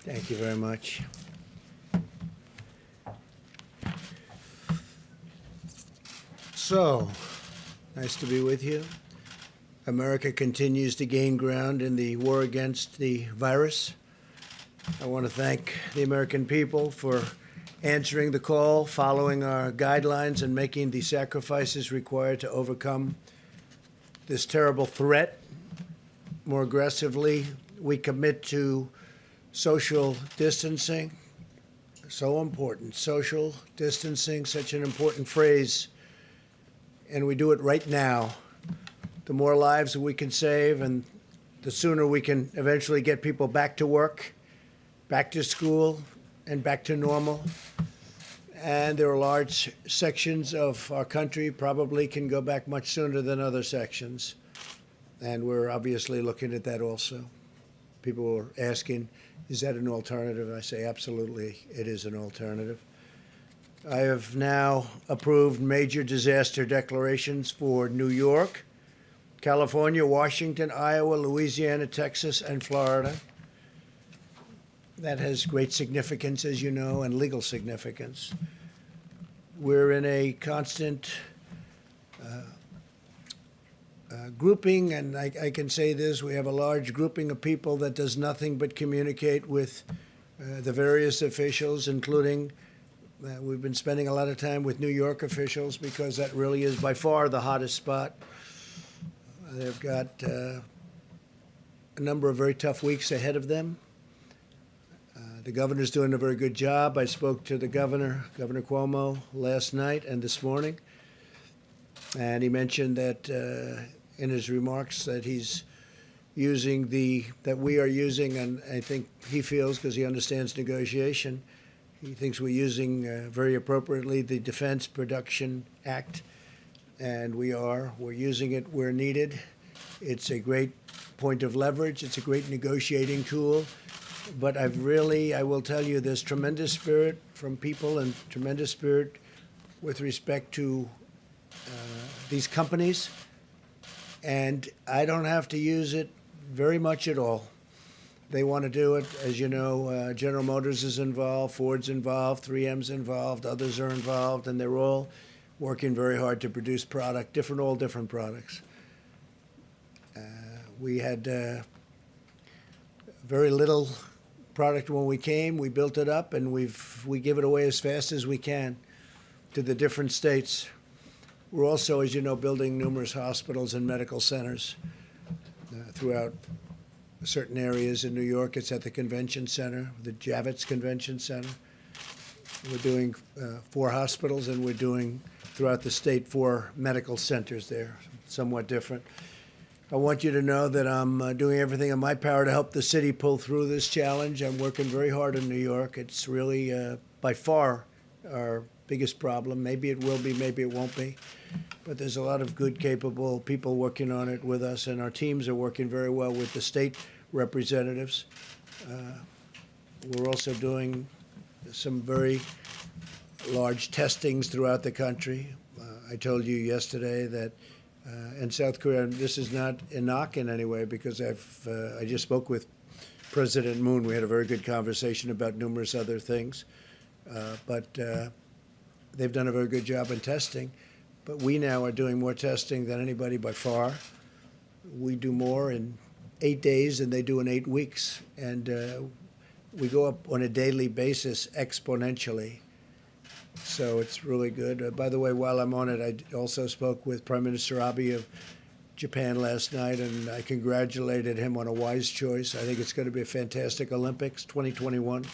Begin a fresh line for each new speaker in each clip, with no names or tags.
Thank you very much. So, nice to be with you. America continues to gain ground in the war against the virus. I want to thank the American people for answering the call, following our guidelines, and making the sacrifices required to overcome this terrible threat. More aggressively, we commit to social distancing. So important. Social distancing, such an important phrase. And we do it right now. The more lives that we can save, and the sooner we can eventually get people back to work, back to school, and back to normal. And there are large sections of our country probably can go back much sooner than other sections. And we're obviously looking at that also. People are asking, is that an alternative? I say, absolutely, it is an alternative. I have now approved major disaster declarations for New York, California, Washington, Iowa, Louisiana, Texas, and Florida. That has great significance, as you know, and legal significance. We're in a constant grouping, and I can say this, we have a large grouping of people that does nothing but communicate with the various officials, including we've been spending a lot of time with New York officials because that really is by far the hottest spot. They've got a number of very tough weeks ahead of them. The governor's doing a very good job. I spoke to the governor, Governor Cuomo, last night and this morning, and he mentioned that in his remarks that he's using that we are using, and I think he feels, because he understands negotiation, he thinks we're using very appropriately the Defense Production Act, and we're using it where needed. It's a great point of leverage. It's a great negotiating tool. But I will tell you, there's tremendous spirit from people and tremendous spirit with respect to these companies. And I don't have to use it very much at all. They want to do it. As you know, General Motors is involved, Ford's involved, 3M's involved, others are involved, and they're all working very hard to produce all different products. We had very little product when we came. We built it up, and we give it away as fast as we can to the different states. We're also, as you know, building numerous hospitals and medical centers throughout certain areas in New York. It's at the convention center, the Javits Convention Center. We're doing 4 hospitals, and we're doing throughout the state 4 medical centers there, somewhat different. I want you to know that I'm doing everything in my power to help the city pull through this challenge. I'm working very hard in New York. It's really, by far, our biggest problem. Maybe it will be, maybe it won't be. But there's a lot of good, capable people working on it with us, and our teams are working very well with the state representatives. We're also doing some very large testings throughout the country. I told you yesterday that in South Korea, this is not a knock in any way, because I just spoke with President Moon. We had a very good conversation about numerous other things. But they've done a very good job in testing. But we now are doing more testing than anybody by far. We do more in 8 days than they do in 8 weeks. And we go up on a daily basis exponentially. So it's really good. By the way, while I'm on it, I also spoke with Prime Minister Abe of Japan last night, and I congratulated him on a wise choice. I think it's going to be a fantastic Olympics 2021.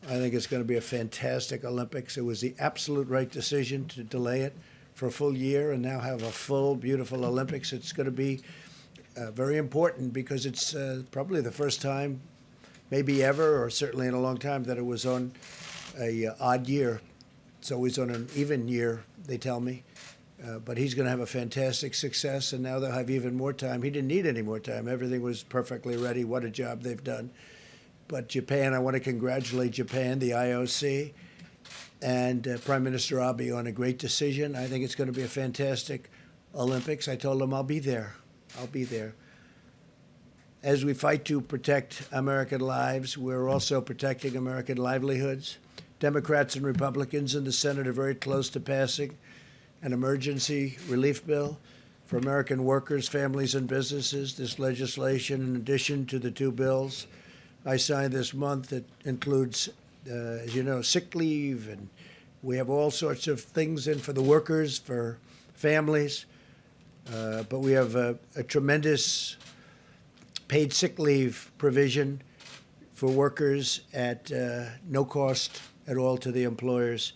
I think it's going to be a fantastic Olympics. It was the absolute right decision to delay it for a full year and now have a full, beautiful Olympics. It's going to be very important because it's probably the first time, maybe ever, or certainly in a long time, that it was on a odd year. It's always on an even year, they tell me. But he's going to have a fantastic success, and now they'll have even more time. He didn't need any more time. Everything was perfectly ready. What a job they've done. But Japan, I want to congratulate Japan, the IOC, and Prime Minister Abe on a great decision. I think it's going to be a fantastic Olympics. I told him I'll be there. I'll be there. As we fight to protect American lives, we're also protecting American livelihoods. Democrats and Republicans in the Senate are very close to passing an emergency relief bill for American workers, families, and businesses. This legislation, in addition to the two bills I signed this month, it includes, as you know, sick leave, and we have all sorts of things in for the workers, for families. But we have a tremendous paid sick leave provision for workers at no cost at all to the employers.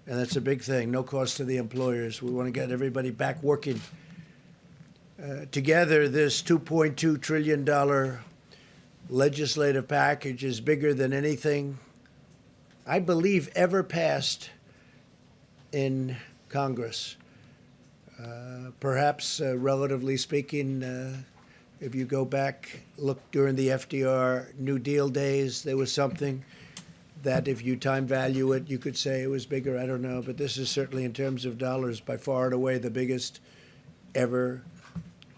And that's a big thing, no cost to the employers. We want to get everybody back working. Together, this $2.2 trillion legislative package is bigger than anything, I believe, ever passed in Congress. Perhaps, relatively speaking, if you go back, look during the FDR New Deal days, there was something that if you time value it, you could say it was bigger. I don't know. But this is certainly, in terms of dollars, by far and away the biggest ever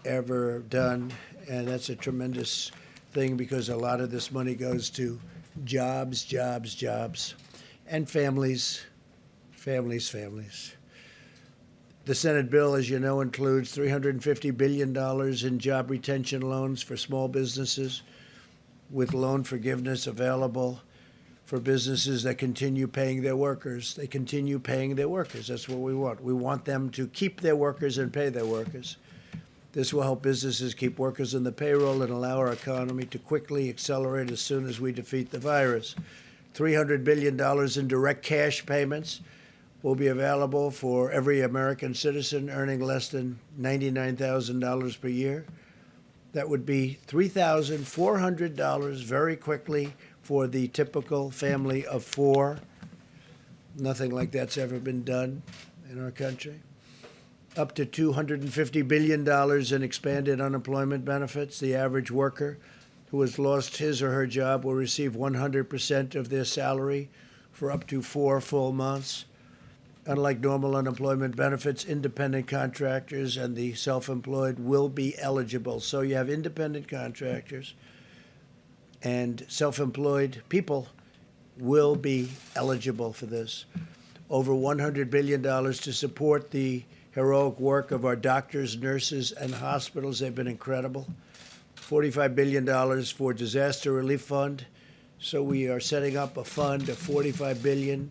done. And that's a tremendous thing because a lot of this money goes to jobs, and families. The Senate bill, as you know, includes $350 billion in job retention loans for small businesses, with loan forgiveness available for businesses that continue paying their workers. They continue paying their workers. That's what we want. We want them to keep their workers and pay their workers. This will help businesses keep workers in the payroll and allow our economy to quickly accelerate as soon as we defeat the virus. $300 billion in direct cash payments will be available for every American citizen earning less than $99,000 per year. That would be $3,400 very quickly for the typical family of four. Nothing like that's ever been done in our country. Up to $250 billion in expanded unemployment benefits. The average worker who has lost his or her job will receive 100% of their salary for up to 4 full months. Unlike normal unemployment benefits, independent contractors and the self-employed will be eligible. So you have independent contractors and self-employed people will be eligible for this. Over $100 billion to support the heroic work of our doctors, nurses, and hospitals. They've been incredible. $45 billion for disaster relief fund. So we are setting up a fund of $45 billion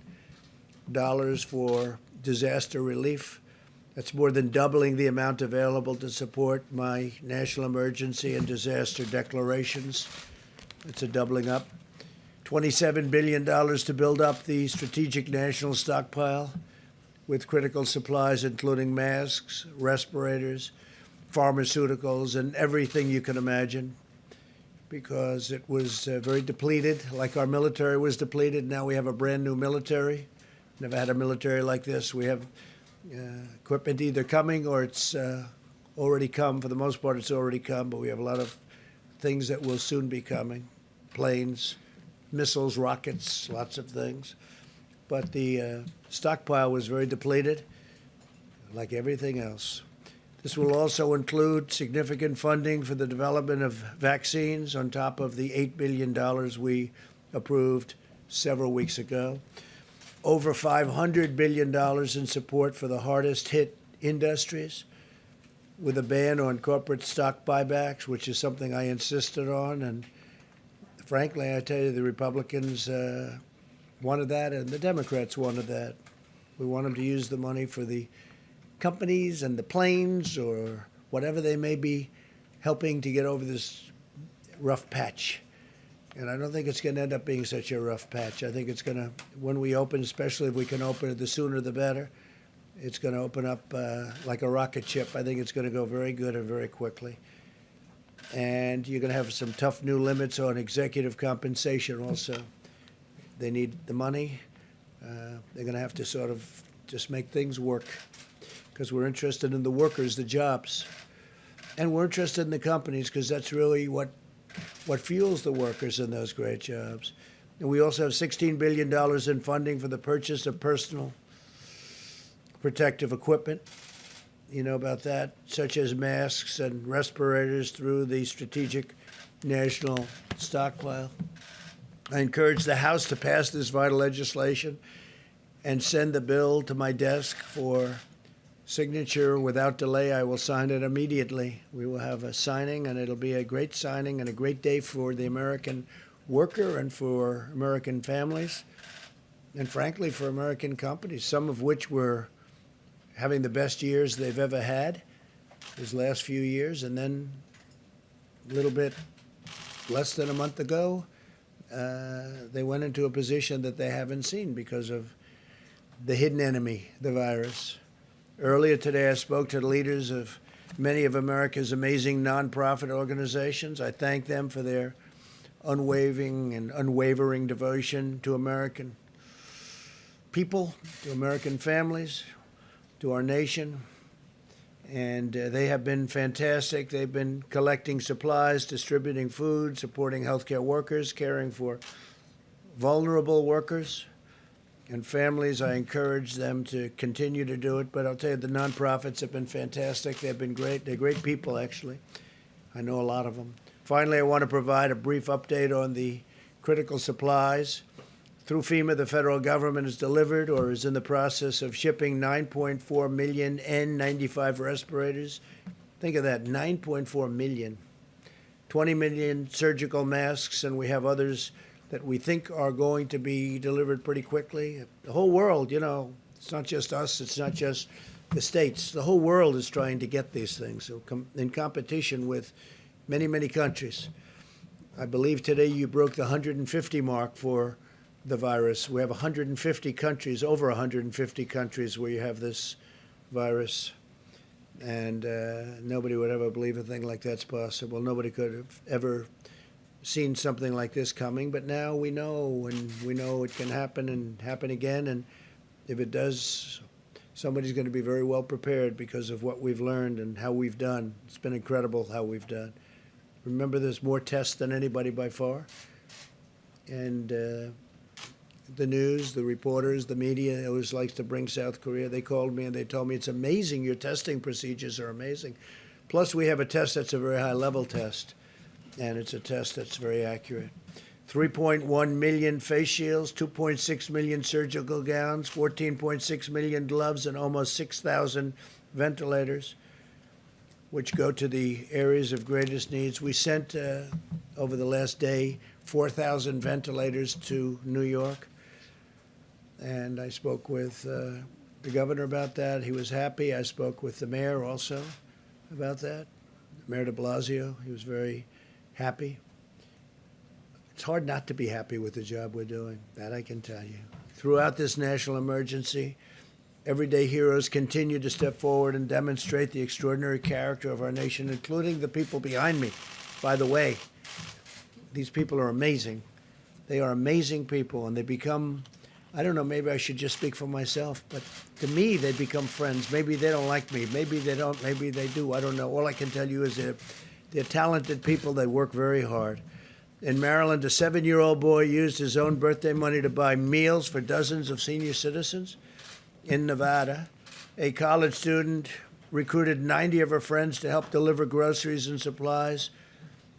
for disaster relief. That's more than doubling the amount available to support my national emergency and disaster declarations. It's a doubling up. $27 billion to build up the strategic national stockpile with critical supplies, including masks, respirators, pharmaceuticals, and everything you can imagine, because it was very depleted, like our military was depleted. Now we have a brand new military. Never had a military like this. We have equipment either coming or it's already come. For the most part, it's already come, but we have a lot of things that will soon be coming. Planes, missiles, rockets, lots of things. But the stockpile was very depleted, like everything else. This will also include significant funding for the development of vaccines on top of the $8 billion we approved several weeks ago. Over $500 billion in support for the hardest hit industries, with a ban on corporate stock buybacks, which is something I insisted on. And frankly, I tell you, the Republicans wanted that and the Democrats wanted that. We want them to use the money for the companies and the planes or whatever they may be helping to get over this rough patch. And I don't think it's going to end up being such a rough patch. I think it's going to, when we open, especially if we can open it, the sooner the better, it's going to open up like a rocket ship. I think it's going to go very good and very quickly. And you're going to have some tough new limits on executive compensation also. They need the money. They're going to have to sort of just make things work, because we're interested in the workers, the jobs. And we're interested in the companies, because that's really what fuels the workers in those great jobs. And we also have $16 billion in funding for the purchase of personal protective equipment. You know about that, such as masks and respirators through the Strategic national stockpile. I encourage the House to pass this vital legislation and send the bill to my desk for signature without delay. I will sign it immediately. We will have a signing, and it'll be a great signing and a great day for the American worker and for American families, and frankly, for American companies, some of which were having the best years they've ever had these last few years. And then a little bit less than a month ago, they went into a position that they haven't seen because of the hidden enemy, the virus. Earlier today, I spoke to the leaders of many of America's amazing nonprofit organizations. I thank them for their unwavering and unwavering devotion to American people, to American families, to our nation. And they have been fantastic. They've been collecting supplies, distributing food, supporting healthcare workers, caring for vulnerable workers and families. I encourage them to continue to do it. But I'll tell you, the nonprofits have been fantastic. They've been great. They're great people, actually. I know a lot of them. Finally, I want to provide a brief update on the critical supplies. Through FEMA, the federal government has delivered or is in the process of shipping 9.4 million N95 respirators. Think of that, 9.4 million. 20 million surgical masks, and we have others that we think are going to be delivered pretty quickly. The whole world, you know, it's not just us, it's not just the states. The whole world is trying to get these things, so in competition with many, many countries. I believe today you broke the 150 mark for the virus. We have 150 countries, over 150 countries where you have this virus. And nobody would ever believe a thing like that's possible. Nobody could have ever seen something like this coming. But now we know, and we know it can happen and happen again. And if it does, somebody's going to be very well prepared because of what we've learned and how we've done. It's been incredible how we've done. Remember, there's more tests than anybody by far. And the news, the reporters, the media always likes to bring South Korea. They called me and they told me, it's amazing, your testing procedures are amazing. Plus, we have a test that's a very high-level test, and it's a test that's very accurate. 3.1 million face shields, 2.6 million surgical gowns, 14.6 million gloves, and almost 6,000 ventilators, which go to the areas of greatest needs. We sent, over the last day, 4,000 ventilators to New York. And I spoke with the governor about that. He was happy. I spoke with the mayor also about that, Mayor de Blasio. He was very happy. It's hard not to be happy with the job we're doing, that I can tell you. Throughout this national emergency, everyday heroes continue to step forward and demonstrate the extraordinary character of our nation, including the people behind me. By the way, these people are amazing. They are amazing people, and they become, I don't know, maybe I should just speak for myself, but to me, they become friends. Maybe they don't like me. Maybe they don't. Maybe they do. I don't know. All I can tell you is they're talented people. They work very hard. In Maryland, a 7-year-old boy used his own birthday money to buy meals for dozens of senior citizens. In Nevada, a college student recruited 90 of her friends to help deliver groceries and supplies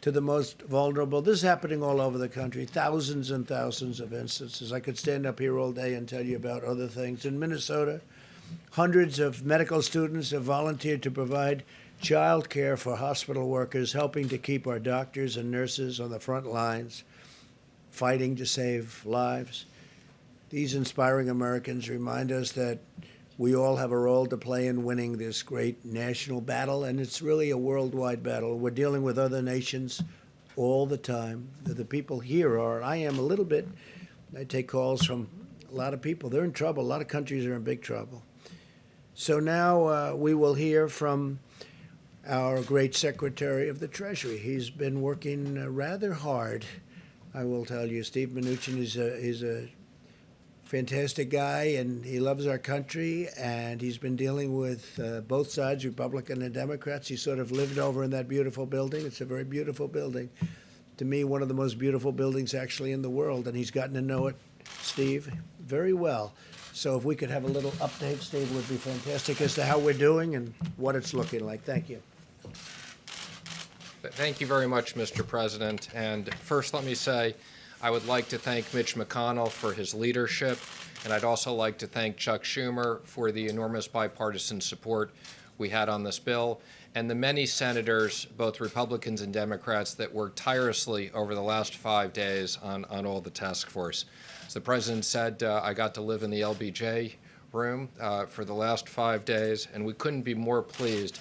to the most vulnerable. This is happening all over the country, thousands and thousands of instances. I could stand up here all day and tell you about other things. In Minnesota, hundreds of medical students have volunteered to provide child care for hospital workers, helping to keep our doctors and nurses on the front lines, fighting to save lives. These inspiring Americans remind us that we all have a role to play in winning this great national battle, and it's really a worldwide battle. We're dealing with other nations all the time. The people here are, I am a little bit, I take calls from a lot of people. They're in trouble. A lot of countries are in big trouble. So now we will hear from our great Secretary of the Treasury. He's been working rather hard, I will tell you. Steve Mnuchin is a fantastic guy, and he loves our country, and he's been dealing with both sides, Republican and Democrats. He sort of lived over in that beautiful building. It's a very beautiful building. To me, one of the most beautiful buildings actually in the world, and he's gotten to know it, Steve, very well. So if we could have a little update, Steve, would be fantastic as to how we're doing and what it's looking like. Thank you.
Thank you very much, Mr. President. And first, let me say I would like to thank Mitch McConnell for his leadership, and I'd also like to thank Chuck Schumer for the enormous bipartisan support we had on this bill, and the many senators, both Republicans and Democrats, that worked tirelessly over the last 5 days on all the task force. As the President said, I got to live in the LBJ room for the last 5 days, and we couldn't be more pleased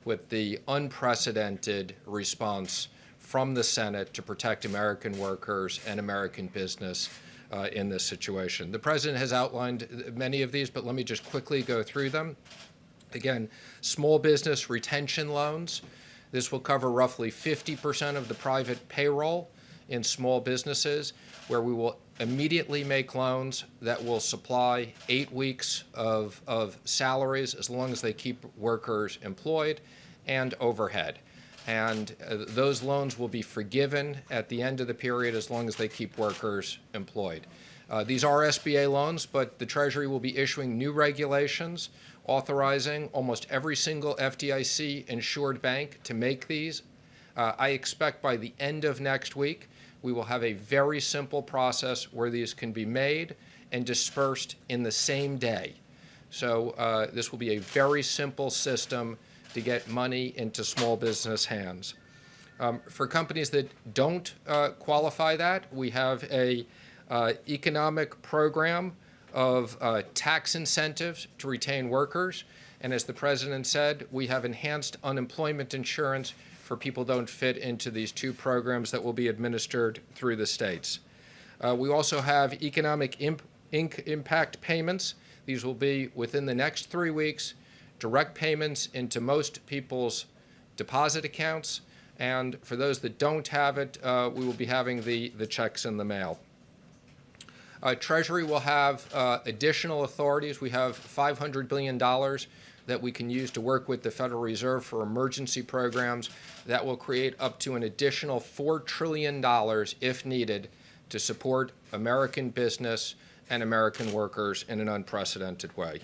with the unprecedented response from the Senate to protect American workers and American business in this situation. The President has outlined many of these, but let me just quickly go through them. Again, small business retention loans. This will cover roughly 50% of the private payroll in small businesses, where we will immediately make loans that will supply 8 weeks of salaries as long as they keep workers employed and overhead. And those loans will be forgiven at the end of the period as long as they keep workers employed. These are SBA loans, but the Treasury will be issuing new regulations authorizing almost every single FDIC-insured bank to make these. I expect by the end of next week, we will have a very simple process where these can be made and dispersed in the same day. So this will be a very simple system to get money into small business hands. For companies that don't qualify that, we have a economic program of tax incentives to retain workers. And as the President said, we have enhanced unemployment insurance for people who don't fit into these two programs that will be administered through the states. We also have economic impact payments. These will be within the next 3 weeks, direct payments into most people's deposit accounts. And for those that don't have it, we will be having the checks in the mail. Treasury will have additional authorities. We have $500 billion that we can use to work with the Federal Reserve for emergency programs that will create up to an additional $4 trillion, if needed, to support American business and American workers in an unprecedented way.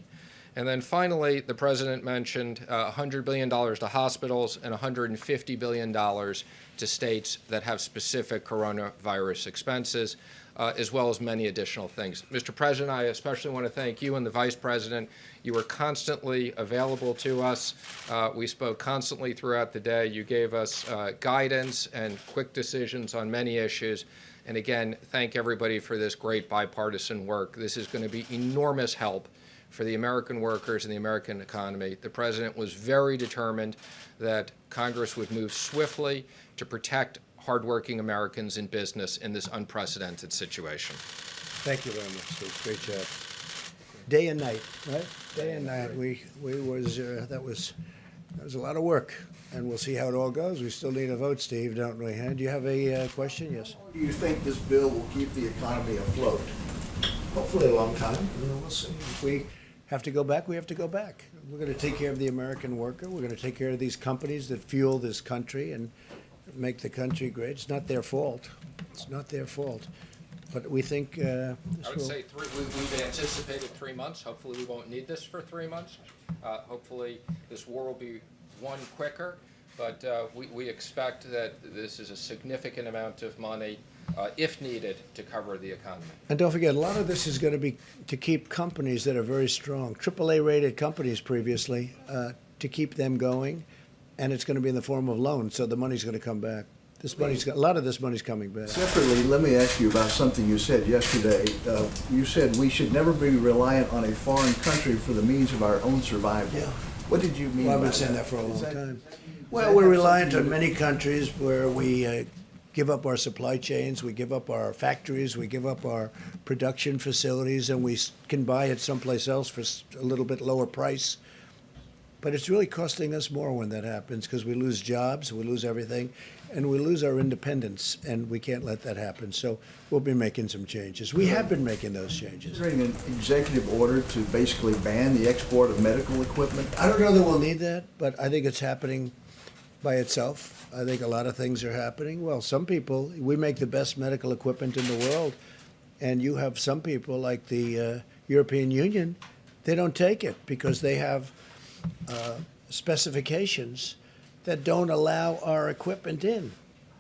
And then finally, the President mentioned $100 billion to hospitals and $150 billion to states that have specific coronavirus expenses, as well as many additional things. Mr. President, I especially want to thank you and the Vice President. You were constantly available to us. We spoke constantly throughout the day. You gave us guidance and quick decisions on many issues. And again, thank everybody for this great bipartisan work. This is going to be enormous help for the American workers and the American economy. The President was very determined that Congress would move swiftly to protect hardworking Americans in business in this unprecedented situation.
Thank you very much, Steve. Great job. Day and night, right? Day and night. That was a lot of work, and we'll see how it all goes. We still need a vote, Steve, don't we? Do you have a question? Yes.
Do you think this bill will keep the economy afloat?
Hopefully a long time. We'll see. If we have to go back, we have to go back. We're going to take care of the American worker. We're going to take care of these companies that fuel this country and make the country great. It's not their fault. It's not their fault. But we think
I would say we've anticipated 3 months. Hopefully we won't need this for 3 months. Hopefully this war will be won quicker. But we expect that this is a significant amount of money, if needed, to cover the economy.
And don't forget, a lot of this is going to be to keep companies that are very strong, AAA-rated companies previously, to keep them going. And it's going to be in the form of loans, so the money's going to come back. A lot of this money's coming back.
Separately, let me ask you about something you said yesterday. You said we should never be reliant on a foreign country for the means of our own survival.
Yeah.
What did you mean by that?
Well, I've been saying that for a long time. Well, we're reliant on many countries where we give up our supply chains, we give up our factories, we give up our production facilities, and we can buy it someplace else for a little bit lower price. But it's really costing us more when that happens because we lose jobs, we lose everything, and we lose our independence, and we can't let that happen. So we'll be making some changes. We have been making those changes.
Is there an executive order to basically ban the export of medical equipment?
I don't know that we'll need that, but I think it's happening by itself. I think a lot of things are happening. Well, some people, we make the best medical equipment in the world, and you have some people like the European Union, they don't take it because they have specifications that don't allow our equipment in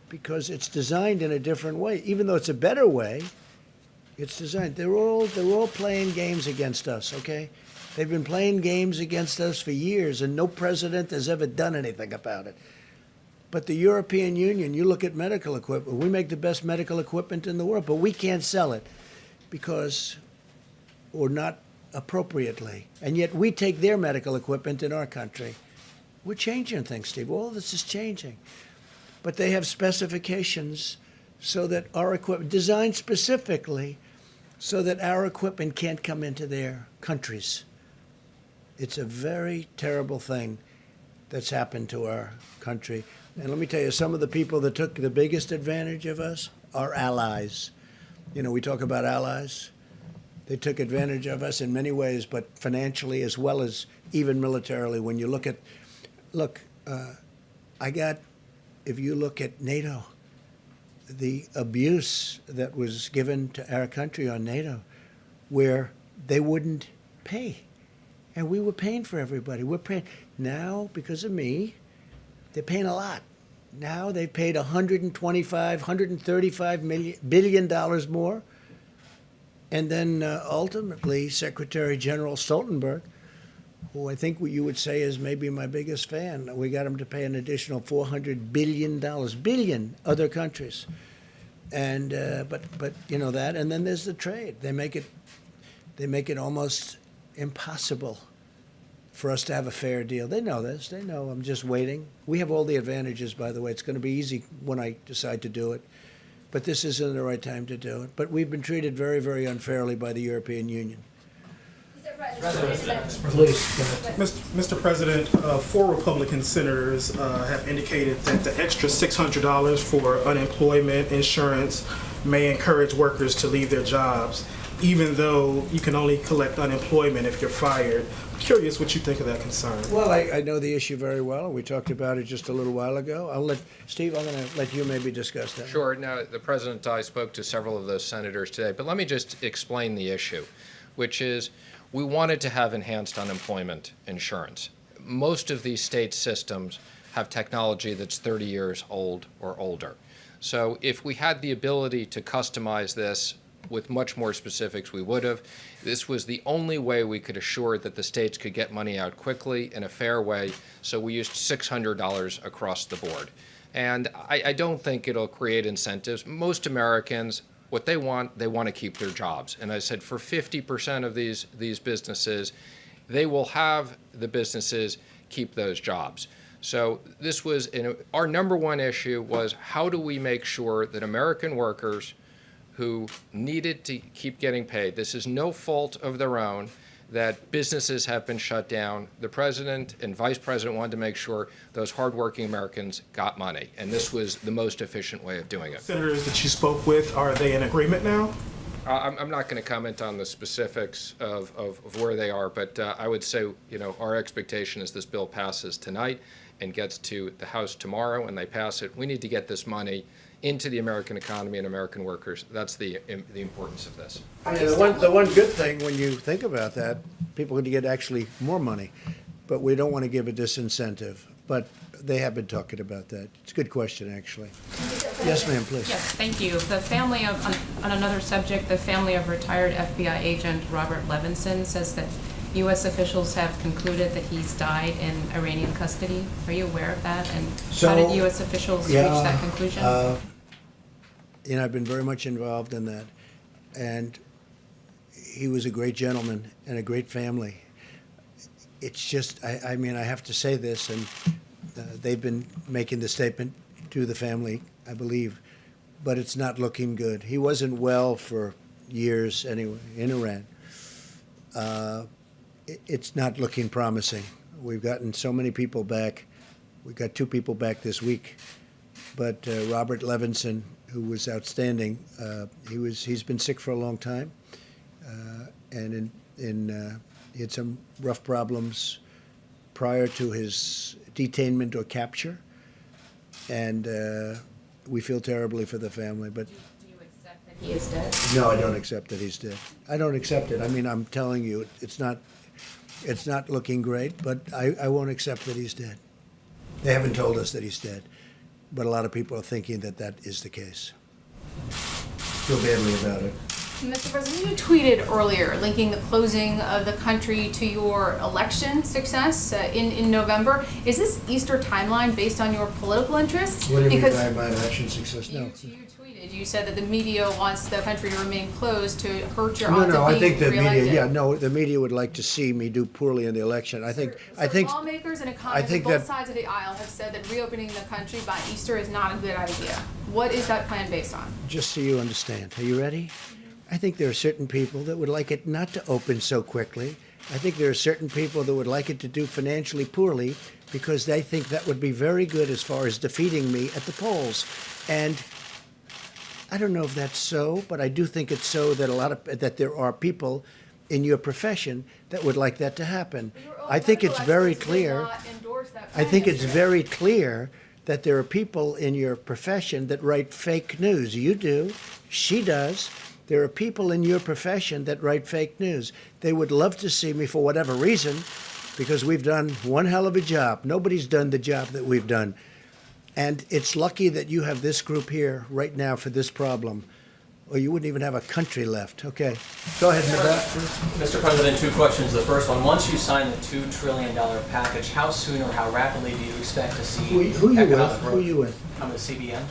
because it's designed in a different way. Even though it's a better way, it's designed. They're all playing games against us, okay? They've been playing games against us for years, and no president has ever done anything about it. But the European Union, you look at medical equipment, we make the best medical equipment in the world, but we can't sell it because, or not appropriately. And yet we take their medical equipment in our country. We're changing things, Steve. All this is changing. But they have specifications so that our equipment, designed specifically so that our equipment can't come into their countries. It's a very terrible thing that's happened to our country. And let me tell you, some of the people that took the biggest advantage of us are allies. You know, we talk about allies. They took advantage of us in many ways, but financially as well as even militarily. When you look at, if you look at NATO, the abuse that was given to our country on NATO, where they wouldn't pay. And we were paying for everybody. We're paying now because of me. They're paying a lot. Now they've paid $135 billion more. And then ultimately, Secretary General Stoltenberg, who I think you would say is maybe my biggest fan, we got him to pay an additional $400 billion other countries. And but you know that. And then there's the trade. They make it almost impossible for us to have a fair deal. They know this. They know I'm just waiting. We have all the advantages, by the way. It's going to be easy when I decide to do it. But this isn't the right time to do it. But we've been treated very, very unfairly by the European Union. Please.
Mr. President, 4 Republican senators have indicated that the extra $600 for unemployment insurance may encourage workers to leave their jobs, even though you can only collect unemployment if you're fired. I'm curious what you think of that concern.
Well, I know the issue very well. We talked about it just a little while ago. Steve, I'm going to let you maybe discuss that.
Sure. Now, the President and I spoke to several of those senators today, but let me just explain the issue, which is we wanted to have enhanced unemployment insurance. Most of these state systems have technology that's 30 years old or older. So if we had the ability to customize this with much more specifics, we would have. This was the only way we could assure that the states could get money out quickly in a fair way, so we used $600 across the board. And I don't think it'll create incentives. Most Americans, what they want to keep their jobs. And I said for 50% of these businesses, they will have the businesses keep those jobs. So this was, our number one issue was how do we make sure that American workers who needed to keep getting paid, this is no fault of their own, that businesses have been shut down. The president and vice president wanted to make sure those hardworking Americans got money, and this was the most efficient way of doing it.
Senators that you spoke with, are they in agreement now?
I'm not going to comment on the specifics of where they are, but I would say, our expectation is this bill passes tonight and gets to the House tomorrow, and they pass it. We need to get this money into the American economy and American workers. That's the importance of this.
The one good thing when you think about that, people are going to get actually more money, but we don't want to give a disincentive. But they have been talking about that. It's a good question, actually. Yes, ma'am, please.
Yes, thank you. The family of, on another subject, the family of retired FBI agent Robert Levinson says that U.S. officials have concluded that he's died in Iranian custody. Are you aware of that? And how did U.S. officials reach that conclusion?
I've been very much involved in that. And he was a great gentleman and a great family. It's just, I have to say this, and they've been making the statement to the family, I believe, but it's not looking good. He wasn't well for years anyway in Iran. It's not looking promising. We've gotten so many people back. We got 2 people back this week, but Robert Levinson, who was outstanding, he's been sick for a long time, and he had some rough problems prior to his detainment or capture, and we feel terribly for the family. But
Do you accept that he is dead?
no, I don't accept that he's dead. I don't accept it. I'm telling you, it's not looking great, but I won't accept that he's dead. They haven't told us that he's dead, but a lot of people are thinking that that is the case. Feel badly about it.
Mr. President, you tweeted earlier linking the closing of the country to your election success in November. Is this Easter timeline based on your political interests?
What do you mean
Because
by my election success? No.
you tweeted, you said that the media wants the country to remain closed to hurt your
No,
odds
no,
of
I
being
think the
reelected.
media, yeah, no, the media would like to see me do poorly in the election. I think,
Lawmakers and economists on
think
both
that-
sides of the aisle have said that reopening the country by Easter is not a good idea. What is that plan based on?
just so you understand, are you ready? I think there are certain people that would like it not to open so quickly. I think there are certain people that would like it to do financially poorly because they think that would be very good as far as defeating me at the polls. And I don't know if that's so, but I do think it's so that that there are people in your profession that would like that to happen. I think it's very clear. I think it's very clear that there are people in your profession that write fake news. You do. She does. There are people in your profession that write fake news. They would love to see me for whatever reason because we've done one hell of a job. Nobody's done the job that we've done. And it's lucky that you have this group here right now for this problem, or you wouldn't even have a country left. Okay. Go ahead, Nevada.
Mr. President, two questions. The first one, once you sign the $2 trillion package, how soon or how rapidly do you expect to see
Who you
economic
with?
growth?
Who you with?
I'm with CBN.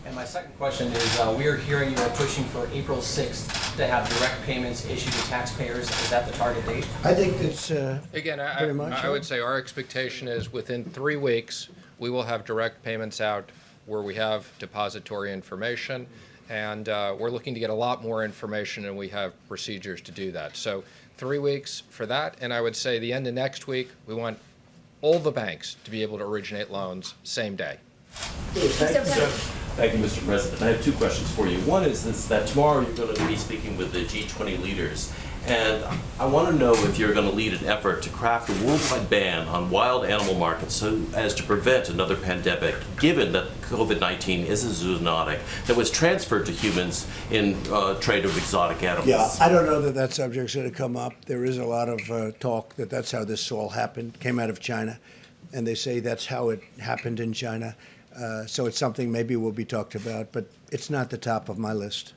And my second question is, we are hearing you are pushing for April 6th to have direct payments issued to taxpayers. Is that the target date?
I think it's
Again,
Pretty much,
I would say our expectation is within 3 weeks, we will have direct payments out where we have depository information. And we're looking to get a lot more information, and we have procedures to do that. So 3 weeks for that, and I would say the end of next week, we want all the banks to be able to originate loans same day.
Thank you, Mr. President. I have two questions for you. One is that tomorrow you're going to be speaking with the G20 leaders, and I want to know if you're going to lead an effort to craft a worldwide ban on wild animal markets so as to prevent another pandemic, given that COVID-19 is a zoonotic that was transferred to humans in trade of exotic animals.
Yeah, I don't know that that subject's going to come up. There is a lot of talk that that's how this all happened, came out of China, and they say that's how it happened in China. So it's something maybe will be talked about, but it's not the top of my list.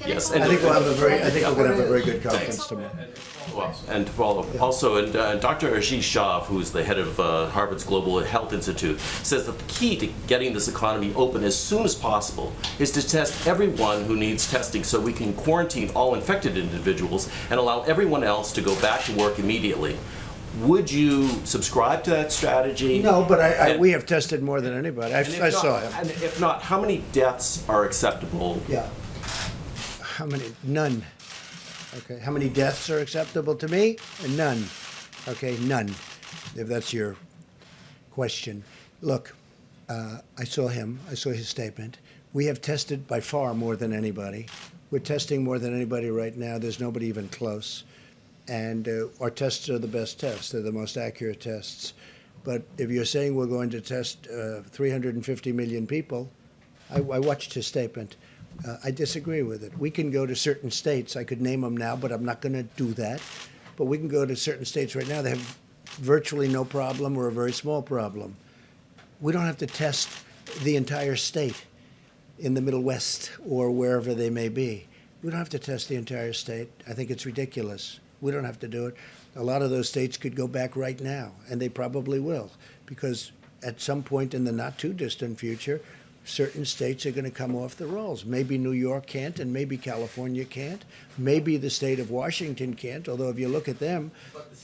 Yes,
I think we'll have a very, I think we're going to have a very good
Thanks.
conference tomorrow.
Well, and to follow up, also, and Dr. Ashish Shah, who's the head of Harvard's Global Health Institute, says that the key to getting this economy open as soon as possible is to test everyone who needs testing so we can quarantine all infected individuals and allow everyone else to go back to work immediately. Would you subscribe to that strategy?
No, but
And-
we have tested more than anybody.
and if
I saw
not-
him.
And if not, how many deaths are acceptable?
Yeah. How many? None. Okay. How many deaths are acceptable to me? None. Okay, none. If that's your question. Look, I saw him. I saw his statement. We have tested by far more than anybody. We're testing more than anybody right now. There's nobody even close. And our tests are the best tests. They're the most accurate tests. But if you're saying we're going to test 350 million people, I watched his statement. I disagree with it. We can go to certain states. I could name them now, but I'm not going to do that. But we can go to certain states right now that have virtually no problem or a very small problem. We don't have to test the entire state in the Middle West or wherever they may be. We don't have to test the entire state. I think it's ridiculous. We don't have to do it. A lot of those states could go back right now, and they probably will, because at some point in the not too distant future, certain states are going to come off the rolls. Maybe New York can't, and maybe California can't. Maybe the state of Washington can't, although if you look at them,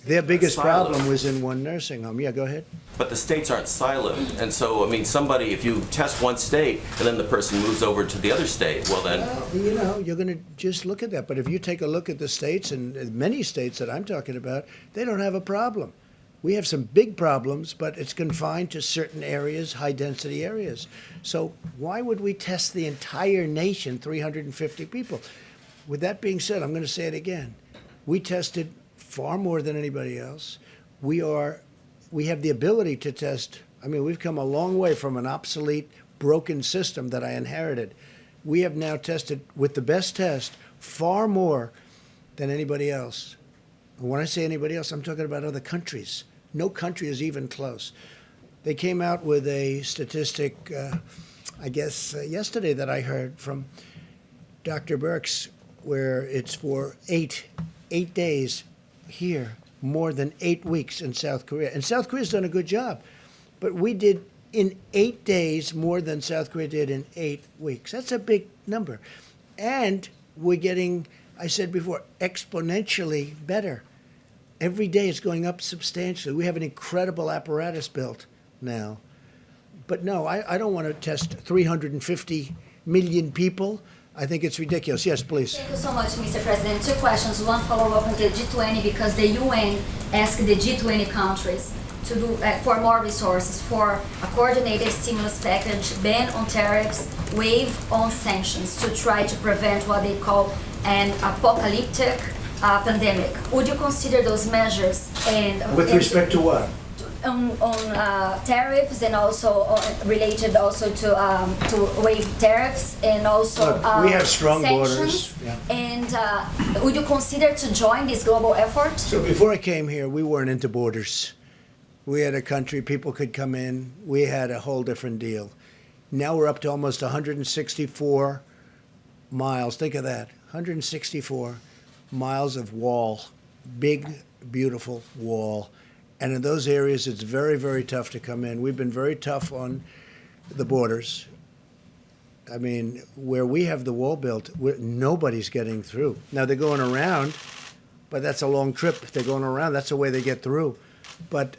their biggest
silent.
problem was in one nursing home. Yeah, go ahead.
But the states aren't siloed, and so, I mean, somebody, if you test one state and then the person moves over to the other state, well then,
Well, you know, you're going to just look at that. But if you take a look at the states, and many states that I'm talking about, they don't have a problem. We have some big problems, but it's confined to certain areas, high-density areas. So why would we test the entire nation, 350 people? With that being said, I'm going to say it again. We tested far more than anybody else. We have the ability to test. I mean, we've come a long way from an obsolete, broken system that I inherited. We have now tested with the best test far more than anybody else. And when I say anybody else, I'm talking about other countries. No country is even close. They came out with a statistic, I guess, yesterday that I heard from Dr. Birx, where it's for eight days here, more than 8 weeks in South Korea. And South Korea's done a good job, but we did in 8 days more than South Korea did in 8 weeks. That's a big number. And we're getting, I said before, exponentially better. Every day it's going up substantially. We have an incredible apparatus built now. But no, I don't want to test 350 million people. I think it's ridiculous. Yes, please.
Thank you so much, Mr. President. 2 questions. One follow-up on the G20, because the UN asked the G20 countries to do for more resources for a coordinated stimulus package, ban on tariffs, waive on sanctions to try to prevent what they call an apocalyptic pandemic. Would you consider those measures? And
With respect to what?
on tariffs, and also related also to waive tariffs, and also
Look, we have strong
sanctions.
borders, yeah.
And would you consider to join this global effort?
So before I came here, we weren't into borders. We had a country, people could come in. We had a whole different deal. Now we're up to almost 164 miles. Think of that, 164 miles of wall, big, beautiful wall. And in those areas, it's very, very tough to come in. We've been very tough on the borders. I mean, where we have the wall built, nobody's getting through. Now, they're going around, but that's a long trip. If they're going around, that's the way they get through. But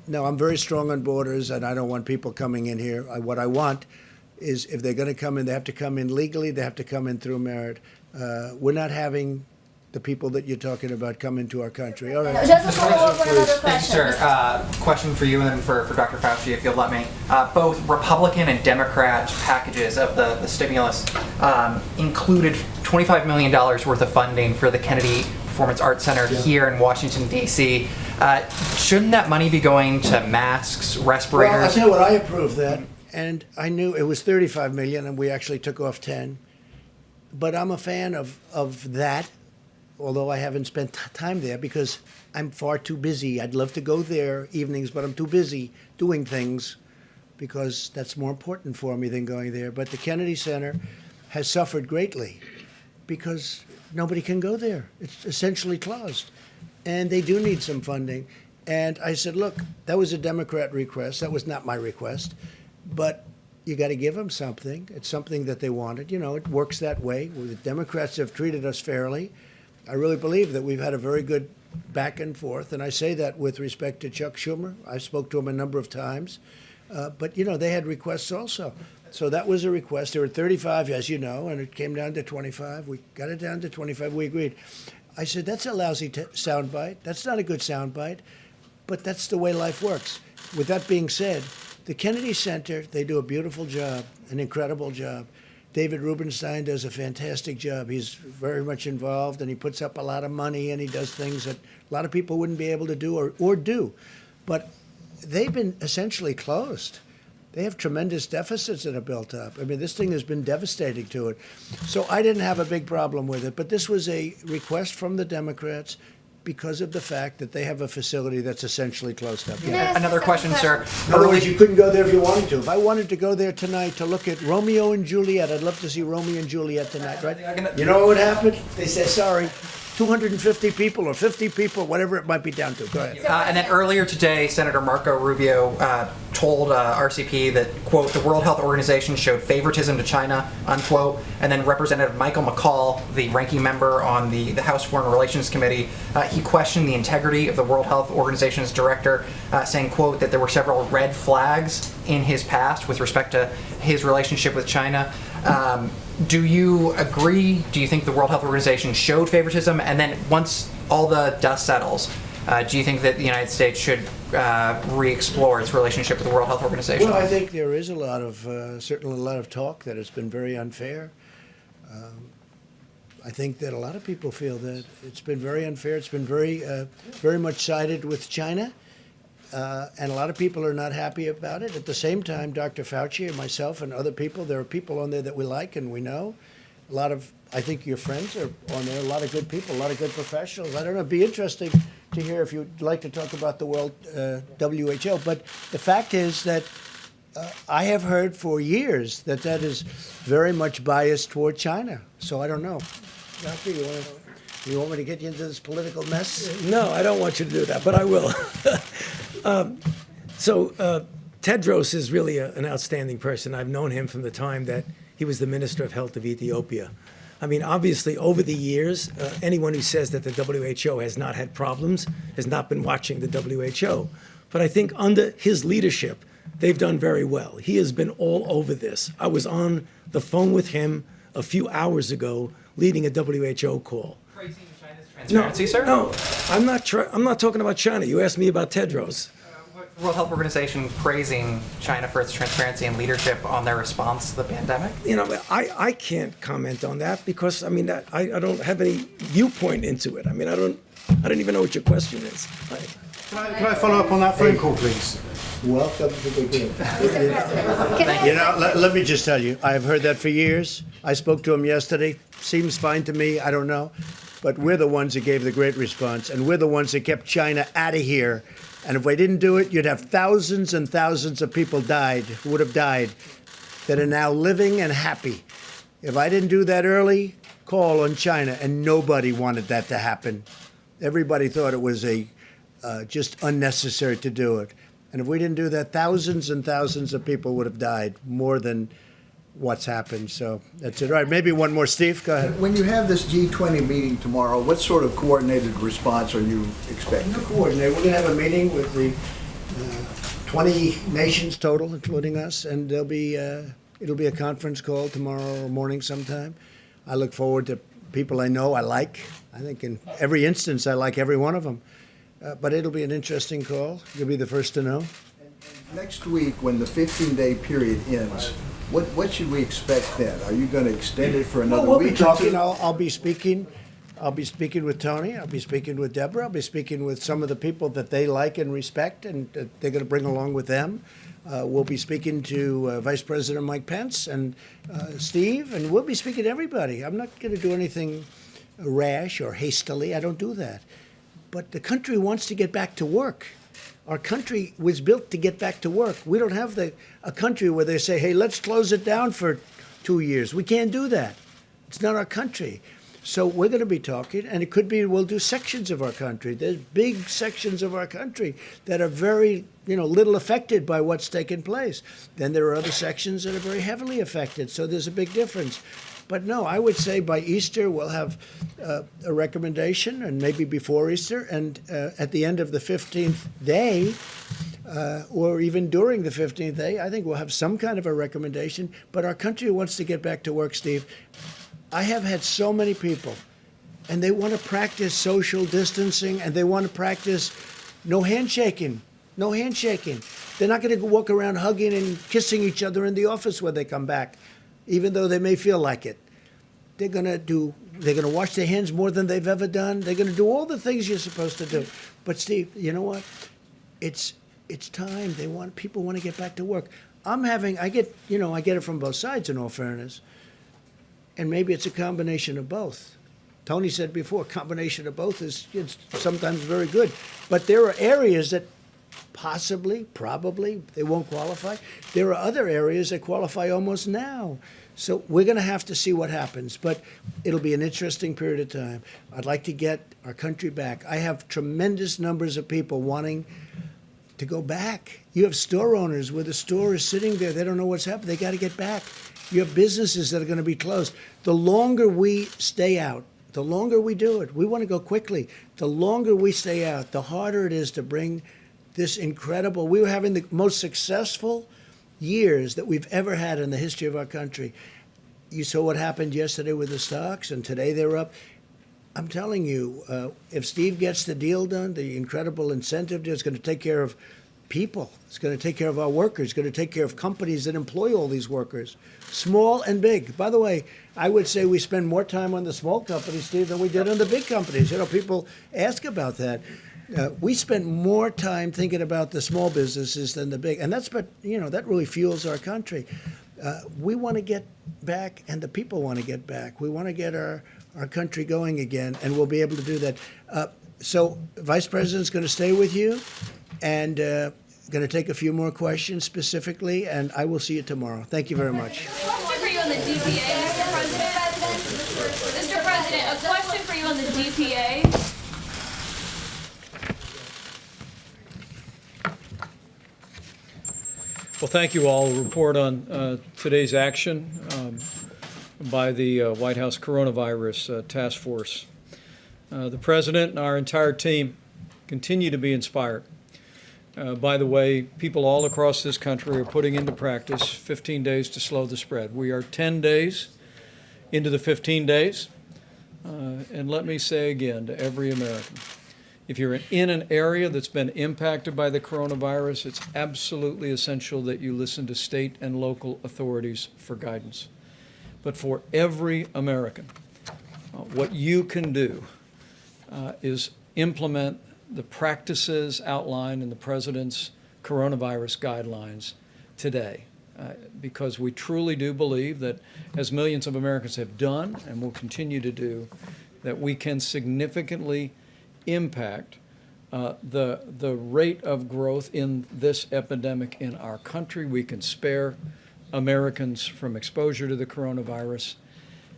no, I'm very strong on borders, and I don't want people coming in here. What I want is, if they're going to come in, they have to come in legally. They have to come in through merit. We're not having the people that you're talking about come into our country. All right.
Just a follow-up on another
Thanks,
question.
sir. Question for you and then for Dr. Fauci, if you'll let me. Both Republican and Democrat packages of the stimulus included $25 million worth of funding for the Kennedy Performance Arts Center here in Washington, D.C. Shouldn't that money be going to masks, respirators?
Well, I'll tell you what, I approved that, and I knew it was 35 million, and we actually took off 10. But I'm a fan of that, although I haven't spent time there because I'm far too busy. I'd love to go there evenings, but I'm too busy doing things because that's more important for me than going there. But the Kennedy Center has suffered greatly because nobody can go there. It's essentially closed. And they do need some funding. And I said, look, that was a Democrat request. That was not my request. But you got to give them something. It's something that they wanted. You know, it works that way. The Democrats have treated us fairly. I really believe that we've had a very good back and forth. And I say that with respect to Chuck Schumer. I spoke to him a number of times. But, you know, they had requests also. So that was a request. There were 35, as you know, and it came down to 25. We got it down to 25. We agreed. I said, that's a lousy soundbite. That's not a good soundbite, but that's the way life works. With that being said, the Kennedy Center, they do a beautiful job, an incredible job. David Rubenstein does a fantastic job. He's very much involved, and he puts up a lot of money, and he does things that a lot of people wouldn't be able to do or do. But they've been essentially closed. They have tremendous deficits that are built up. I mean, this thing has been devastating to it. So I didn't have a big problem with it. But this was a request from the Democrats because of the fact that they have a facility that's essentially closed up.
Yes,
Another question, sir.
In other words, you couldn't go there if you wanted to. If I wanted to go there tonight to look at Romeo and Juliet, I'd love to see Romeo and Juliet tonight, right? You know what would happen? They say, sorry, 250 people or 50 people, whatever it might be down to. Go ahead.
And then earlier today, Senator Marco Rubio told RCP that, quote, the World Health Organization showed favoritism to China, unquote. And then Representative Michael McCaul, the ranking member on the House Foreign Relations Committee, he questioned the integrity of the World Health Organization's director, saying, quote, that there were several red flags in his past with respect to his relationship with China. Do you agree? Do you think the World Health Organization showed favoritism? And then once all the dust settles, do you think that the United States should re-explore its relationship with the World Health Organization?
Well, I think there is a lot of, certainly a lot of talk that it's been very unfair. I think that a lot of people feel that it's been very unfair. It's been very much sided with China. And a lot of people are not happy about it. At the same time, Dr. Fauci and myself and other people, there are people on there that we like and we know. I think your friends are on there, a lot of good people, a lot of good professionals. I don't know, it'd be interesting to hear if you'd like to talk about the World WHO. But the fact is that I have heard for years that is very much biased toward China. So I don't know. Doctor, you want me to get you into this political mess?
No, I don't want you to do that, but I will. Tedros is really an outstanding person. I've known him from the time that he was the Minister of Health of Ethiopia. I mean, obviously, over the years, anyone who says that the WHO has not had problems has not been watching the WHO. But I think under his leadership, they've done very well. He has been all over this. I was on the phone with him a few hours ago, leading a WHO call.
Praising China's transparency, sir?
No, I'm not talking about China. You asked me about Tedros.
The World Health Organization praising China for its transparency and leadership on their response to the pandemic?
You know, I can't comment on that because, I mean, I don't have any viewpoint into it. I mean, I don't even know what your question is.
Can I follow up on that phone call, please?
Welcome to the game.
Can I
You know, let me just tell you, I've heard that for years. I spoke to him yesterday. Seems fine to me. I don't know. But we're the ones that gave the great response, and we're the ones that kept China out of here. And if we didn't do it, you'd have thousands and thousands of people who would have died, that are now living and happy. If I didn't do that early, call on China, and nobody wanted that to happen. Everybody thought it was just unnecessary to do it. And if we didn't do that, thousands and thousands of people would have died, more than what's happened. So that's it. All right, maybe one more. Steve, go ahead.
When you have this G20 meeting tomorrow, what sort of coordinated response are you expecting?
Coordinate. We're going to have a meeting with the 20 nations total, including us, and it'll be a conference call tomorrow morning sometime. I look forward to people I know I like. I think in every instance I like every one of them. But it'll be an interesting call. You'll be the first to know.
Next week, when the 15-day period ends, what should we expect then? Are you going to extend it for another
We'll
week?
be talking. I'll be speaking. I'll be speaking with Tony. I'll be speaking with Deborah. I'll be speaking with some of the people that they like and respect, and they're going to bring along with them. We'll be speaking to Vice President Mike Pence and Steve, and we'll be speaking to everybody. I'm not going to do anything rash or hastily. I don't do that. But the country wants to get back to work. Our country was built to get back to work. We don't have a country where they say, hey, let's close it down for 2 years. We can't do that. It's not our country. So we're going to be talking, and it could be we'll do sections of our country. There's big sections of our country that are very, little affected by what's taken place. Then there are other sections that are very heavily affected. So there's a big difference. But no, I would say by Easter we'll have a recommendation, and maybe before Easter, and at the end of the 15th day, or even during the 15th day, I think we'll have some kind of a recommendation. But our country wants to get back to work, Steve. I have had so many people, and they want to practice social distancing, and they want to practice no handshaking. No handshaking. They're not going to walk around hugging and kissing each other in the office when they come back, even though they may feel like it. They're going to wash their hands more than they've ever done. They're going to do all the things you're supposed to do. But Steve, you know what? It's time. People want to get back to work. I get it from both sides, in all fairness. And maybe it's a combination of both. Tony said before, a combination of both is sometimes very good. But there are areas that probably, they won't qualify. There are other areas that qualify almost now. So we're going to have to see what happens. But it'll be an interesting period of time. I'd like to get our country back. I have tremendous numbers of people wanting to go back. You have store owners where the store is sitting there. They don't know what's happening. They got to get back. You have businesses that are going to be closed. The longer we stay out, the longer we do it. We want to go quickly. The longer we stay out, the harder it is to bring this incredible. We were having the most successful years that we've ever had in the history of our country. You saw what happened yesterday with the stocks, and today they're up. I'm telling you, if Steve gets the deal done, the incredible incentive deal is going to take care of people. It's going to take care of our workers. It's going to take care of companies that employ all these workers, small and big. By the way, I would say we spend more time on the small companies, Steve, than we did on the big companies. People ask about that. We spend more time thinking about the small businesses than the big, and that really fuels our country. We want to get back, and the people want to get back. We want to get our country going again, and we'll be able to do that. So Vice President's going to stay with you, and going to take a few more questions specifically, and I will see you tomorrow. Thank you very much.
A question for you on the DPA, Mr. President. Mr. President, a question for you on the DPA.
Well, thank you all. I'll report on today's action by the White House Coronavirus Task Force. The President and our entire team continue to be inspired by the way people all across this country are putting into practice 15 days to slow the spread. We are 10 days into the 15 days. And let me say again to every American, if you're in an area that's been impacted by the coronavirus, it's absolutely essential that you listen to state and local authorities for guidance. But for every American, what you can do is implement the practices outlined in the President's coronavirus guidelines today. Because we truly do believe that, as millions of Americans have done and will continue to do, that we can significantly impact the rate of growth in this epidemic in our country. We can spare Americans from exposure to the coronavirus,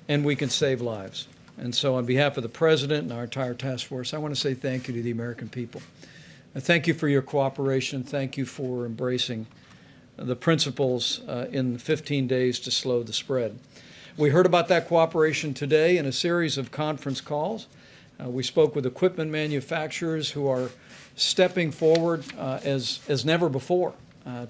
and we can save lives. And so on behalf of the President and our entire task force, I want to say thank you to the American people. Thank you for your cooperation. Thank you for embracing the principles in 15 days to slow the spread. We heard about that cooperation today in a series of conference calls. We spoke with equipment manufacturers who are stepping forward as never before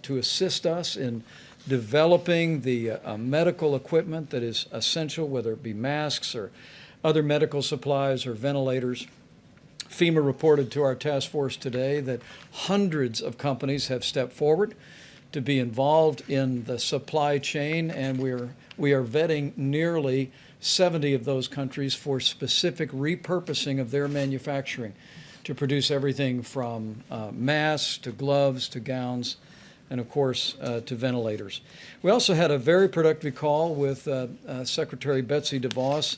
to assist us in developing the medical equipment that is essential, whether it be masks or other medical supplies or ventilators. FEMA reported to our task force today that hundreds of companies have stepped forward to be involved in the supply chain, and we are vetting nearly 70 of those countries for specific repurposing of their manufacturing to produce everything from masks to gloves to gowns and, of course, to ventilators. We also had a very productive call with Secretary Betsy DeVos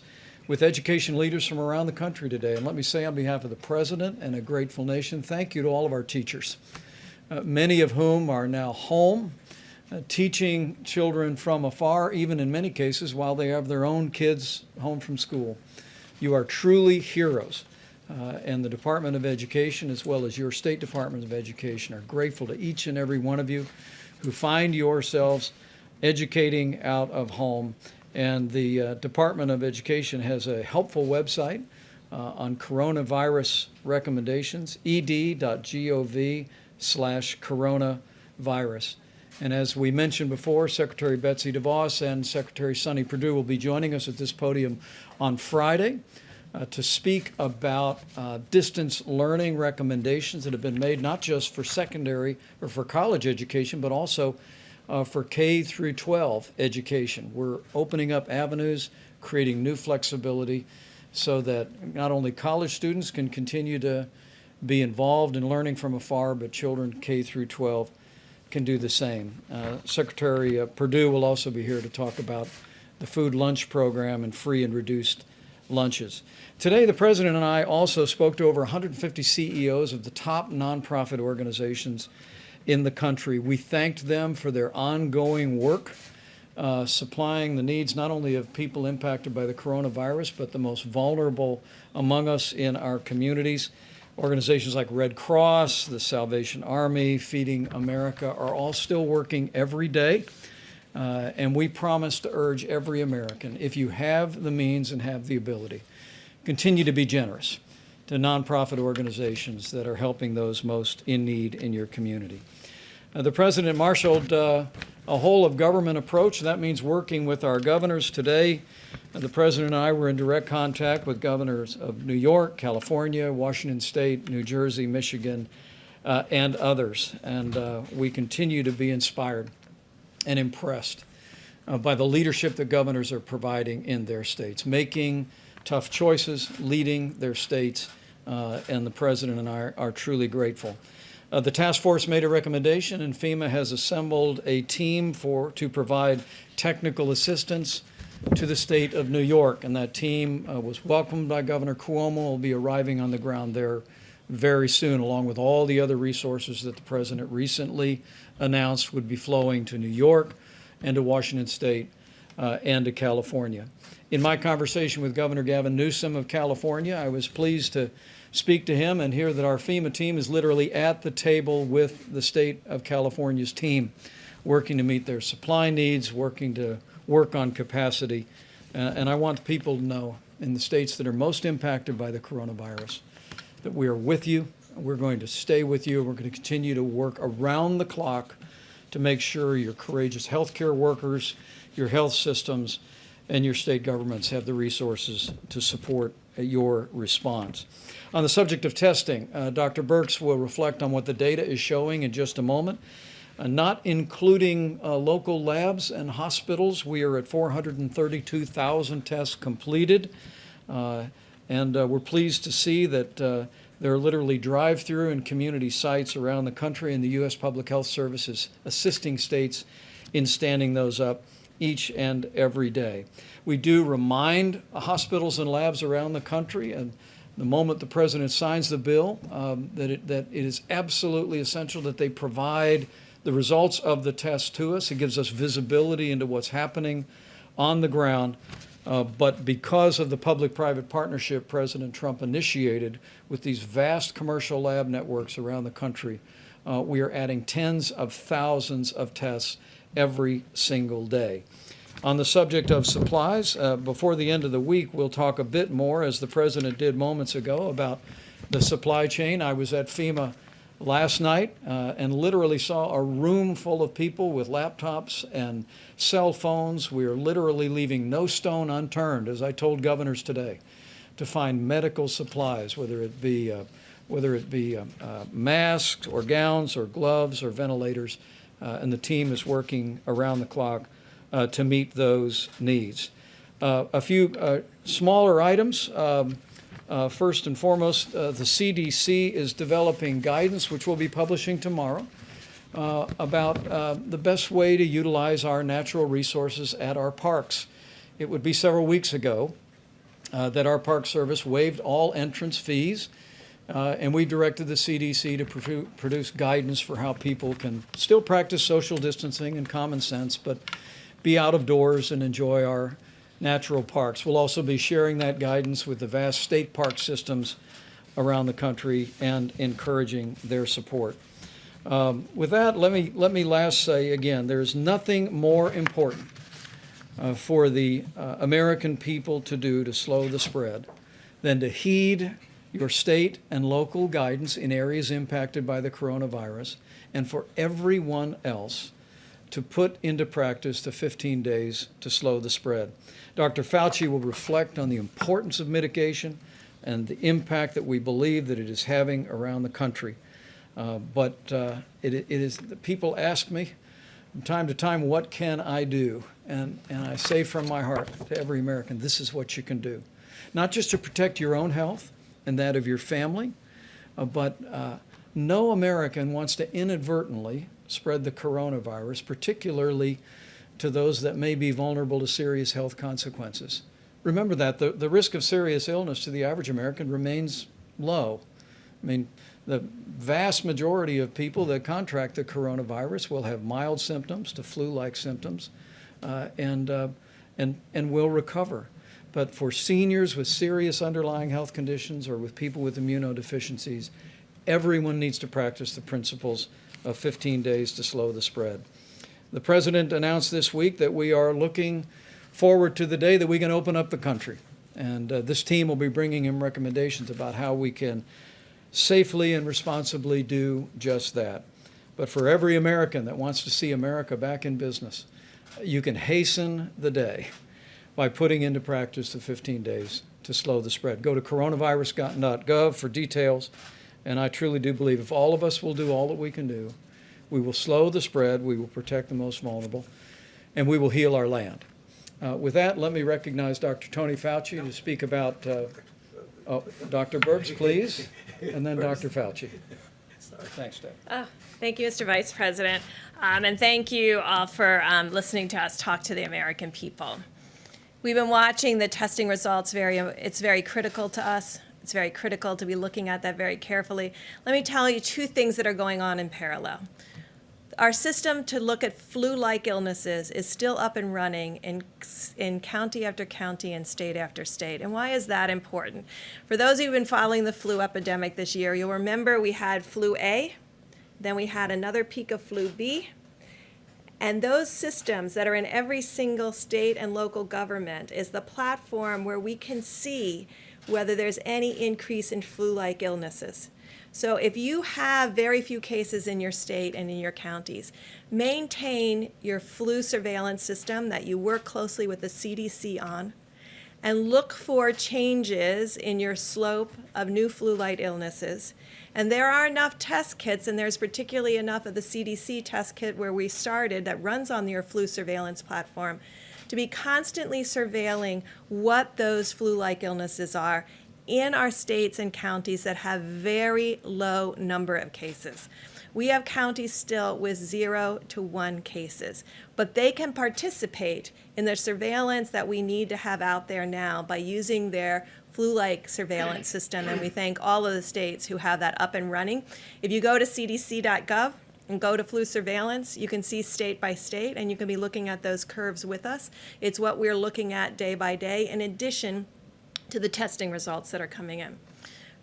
with education leaders from around the country today. And let me say on behalf of the President and a grateful nation, thank you to all of our teachers. Many of whom are now home, teaching children from afar, even in many cases while they have their own kids home from school. You are truly heroes. And the Department of Education, as well as your State Department of Education, are grateful to each and every one of you who find yourselves educating out of home. And the Department of Education has a helpful website on coronavirus recommendations, ed.gov/coronavirus. And as we mentioned before, Secretary Betsy DeVos and Secretary Sonny Perdue will be joining us at this podium on Friday to speak about distance learning recommendations that have been made not just for secondary or for college education, but also for K through 12 education. We're opening up avenues, creating new flexibility so that not only college students can continue to be involved in learning from afar, but children K through 12 can do the same. Secretary Perdue will also be here to talk about the food lunch program and free and reduced lunches. Today, the President and I also spoke to over 150 CEOs of the top nonprofit organizations in the country. We thanked them for their ongoing work, supplying the needs not only of people impacted by the coronavirus, but the most vulnerable among us in our communities. Organizations like Red Cross, the Salvation Army, Feeding America are all still working every day. And we promise to urge every American, if you have the means and have the ability, continue to be generous to nonprofit organizations that are helping those most in need in your community. The President marshaled a whole of government approach. That means working with our governors today. The President and I were in direct contact with governors of New York, California, Washington State, New Jersey, Michigan, and others. And we continue to be inspired and impressed by the leadership that governors are providing in their states, making tough choices, leading their states, and the President and I are truly grateful. The task force made a recommendation, and FEMA has assembled a team to provide technical assistance to the state of New York. And that team was welcomed by Governor Cuomo, will be arriving on the ground there very soon, along with all the other resources that the president recently announced would be flowing to New York and to Washington State and to California. In my conversation with Governor Gavin Newsom of California, I was pleased to speak to him and hear that our FEMA team is literally at the table with the state of California's team, working to meet their supply needs, working to work on capacity. And I want people to know in the states that are most impacted by the coronavirus that we are with you, we're going to stay with you, and we're going to continue to work around the clock to make sure your courageous healthcare workers, your health systems, and your state governments have the resources to support your response. On the subject of testing, Dr. Birx will reflect on what the data is showing in just a moment. Not including local labs and hospitals, we are at 432,000 tests completed. And we're pleased to see that there are literally drive-through and community sites around the country, and the U.S. Public Health Service is assisting states in standing those up each and every day. We do remind hospitals and labs around the country, and the moment the president signs the bill, that it is absolutely essential that they provide the results of the test to us. It gives us visibility into what's happening on the ground. But because of the public-private partnership President Trump initiated with these vast commercial lab networks around the country, we are adding tens of thousands of tests every single day. On the subject of supplies, before the end of the week, we'll talk a bit more, as the President did moments ago, about the supply chain. I was at FEMA last night and literally saw a room full of people with laptops and cell phones. We are literally leaving no stone unturned, as I told governors today, to find medical supplies, whether it be masks or gowns or gloves or ventilators, and the team is working around the clock to meet those needs. A few smaller items. First and foremost, the CDC is developing guidance, which we'll be publishing tomorrow, about the best way to utilize our natural resources at our parks. It would be several weeks ago that our Park Service waived all entrance fees, and we directed the CDC to produce guidance for how people can still practice social distancing and common sense, but be out of doors and enjoy our natural parks. We'll also be sharing that guidance with the vast state park systems around the country and encouraging their support. With that, let me last say again, there's nothing more important for the American people to do to slow the spread than to heed your state and local guidance in areas impacted by the coronavirus, and for everyone else to put into practice the 15 days to slow the spread. Dr. Fauci will reflect on the importance of mitigation and the impact that we believe that it is having around the country. But it is, people ask me from time to time, what can I do? And I say from my heart to every American, this is what you can do. Not just to protect your own health and that of your family, but no American wants to inadvertently spread the coronavirus, particularly to those that may be vulnerable to serious health consequences. Remember that the risk of serious illness to the average American remains low. I mean, the vast majority of people that contract the coronavirus will have mild symptoms to flu-like symptoms, and will recover. But for seniors with serious underlying health conditions or with people with immunodeficiencies, everyone needs to practice the principles of 15 days to slow the spread. The president announced this week that we are looking forward to the day that we can open up the country. And this team will be bringing him recommendations about how we can safely and responsibly do just that. But for every American that wants to see America back in business, you can hasten the day by putting into practice the 15 days to slow the spread. Go to coronavirus.gov for details. And I truly do believe if all of us will do all that we can do, we will slow the spread, we will protect the most vulnerable, and we will heal our land. With that, let me recognize Dr. Tony Fauci to speak about, Dr. Birx, please, and then Dr. Fauci. Thanks, Dave.
Thank you, Mr. Vice President, and thank you all for listening to us talk to the American people. We've been watching the testing results. It's very critical to us. It's very critical to be looking at that very carefully. Let me tell you two things that are going on in parallel. Our system to look at flu-like illnesses is still up and running in county after county and state after state. And why is that important? For those who've been following the flu epidemic this year, you'll remember we had flu A, then we had another peak of flu B, and those systems that are in every single state and local government is the platform where we can see whether there's any increase in flu-like illnesses. So if you have very few cases in your state and in your counties, maintain your flu surveillance system that you work closely with the CDC on, and look for changes in your slope of new flu-like illnesses. And there are enough test kits, and there's particularly enough of the CDC test kit where we started that runs on your flu surveillance platform to be constantly surveilling what those flu-like illnesses are in our states and counties that have very low number of cases. We have counties still with 0 to 1 cases, but they can participate in the surveillance that we need to have out there now by using their flu-like surveillance system, and we thank all of the states who have that up and running. If you go to cdc.gov and go to flu surveillance, you can see state by state, and you can be looking at those curves with us. It's what we're looking at day by day, in addition to the testing results that are coming in.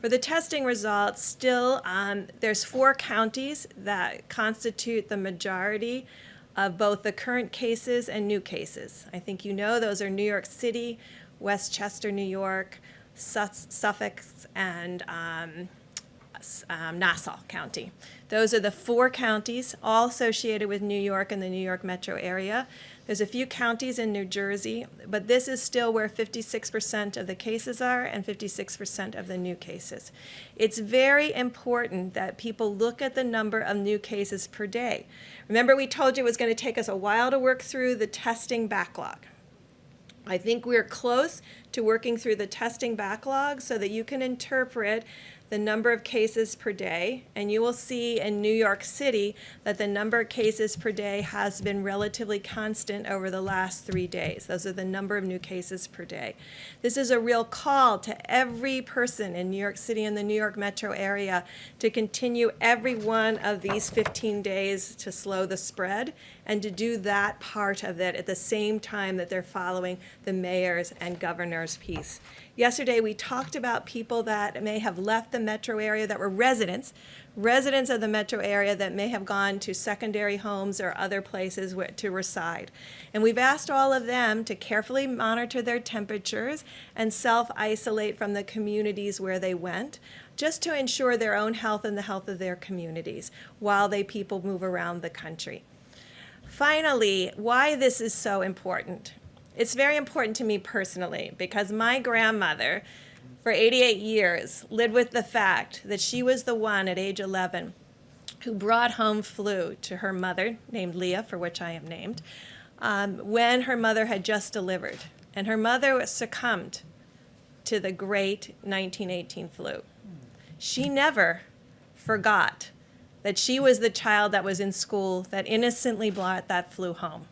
For the testing results, still, there's 4 counties that constitute the majority of both the current cases and new cases. I think you know those are New York City, Westchester, New York, Suffolk, and Nassau County. Those are the 4 counties, all associated with New York and the New York metro area. There's a few counties in New Jersey, but this is still where 56% of the cases are and 56% of the new cases. It's very important that people look at the number of new cases per day. Remember, we told you it was going to take us a while to work through the testing backlog. I think we're close to working through the testing backlog so that you can interpret the number of cases per day, and you will see in New York City that the number of cases per day has been relatively constant over the last 3 days. Those are the number of new cases per day. This is a real call to every person in New York City and the New York metro area to continue every one of these 15 days to slow the spread, and to do that part of it at the same time that they're following the mayor's and governor's piece. Yesterday, we talked about people that may have left the metro area that were residents of the metro area that may have gone to secondary homes or other places to reside. And we've asked all of them to carefully monitor their temperatures and self-isolate from the communities where they went, just to ensure their own health and the health of their communities while people move around the country. Finally, why this is so important. It's very important to me personally because my grandmother, for 88 years, lived with the fact that she was the one at age 11 who brought home flu to her mother, named Leah, for which I am named, when her mother had just delivered. And her mother succumbed to the great 1918 flu. She never forgot that she was the child that was in school that innocently brought that flu home.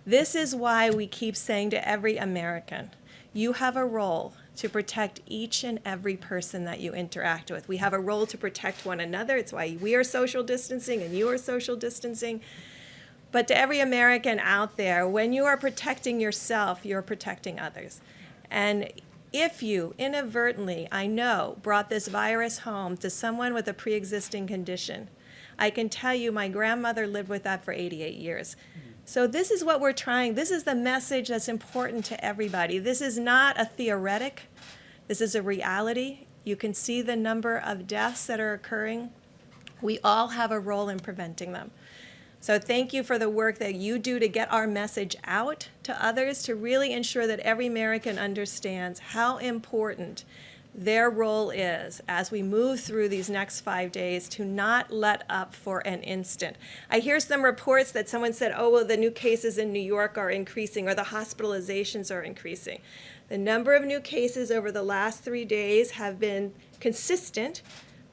This is why we keep saying to every American, you have a role to protect each and every person that you interact with. We have a role to protect one another. It's why we are social distancing and you are social distancing. But to every American out there, when you are protecting yourself, you're protecting others. And if you inadvertently, I know, brought this virus home to someone with a pre-existing condition, I can tell you my grandmother lived with that for 88 years. So this is what we're trying. This is the message that's important to everybody. This is not a theoretic. This is a reality. You can see the number of deaths that are occurring. We all have a role in preventing them. So thank you for the work that you do to get our message out to others, to really ensure that every American understands how important their role is as we move through these next 5 days, to not let up for an instant. I hear some reports that someone said, oh, well, the new cases in New York are increasing or the hospitalizations are increasing. The number of new cases over the last 3 days have been consistent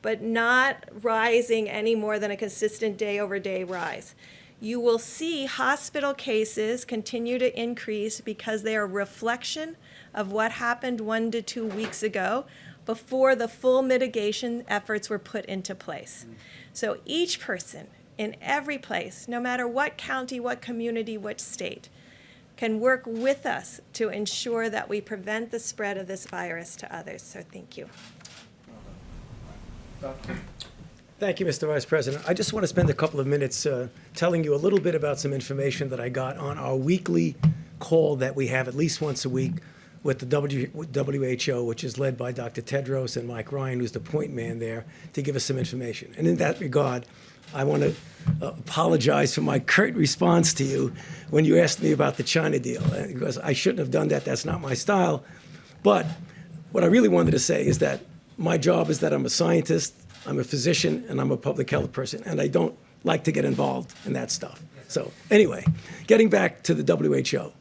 but not rising any more than a consistent day-over-day rise. You will see hospital cases continue to increase because they are a reflection of what happened 1 to 2 weeks ago before the full mitigation efforts were put into place. So each person in every place, no matter what county, what community, what state, can work with us to ensure that we prevent the spread of this virus to others. So thank you.
Thank you, Mr. Vice President. I just want to spend a couple of minutes telling you a little bit about some information that I got on our weekly call that we have at least once a week with the WHO, which is led by Dr. Tedros and Mike Ryan, who's the point man there, to give us some information. And in that regard, I want to apologize for my curt response to you when you asked me about the China deal, because I shouldn't have done that. That's not my style. But what I really wanted to say is that my job is that I'm a scientist, I'm a physician, and I'm a public health person, and I don't like to get involved in that stuff. So anyway, getting back to the WHO.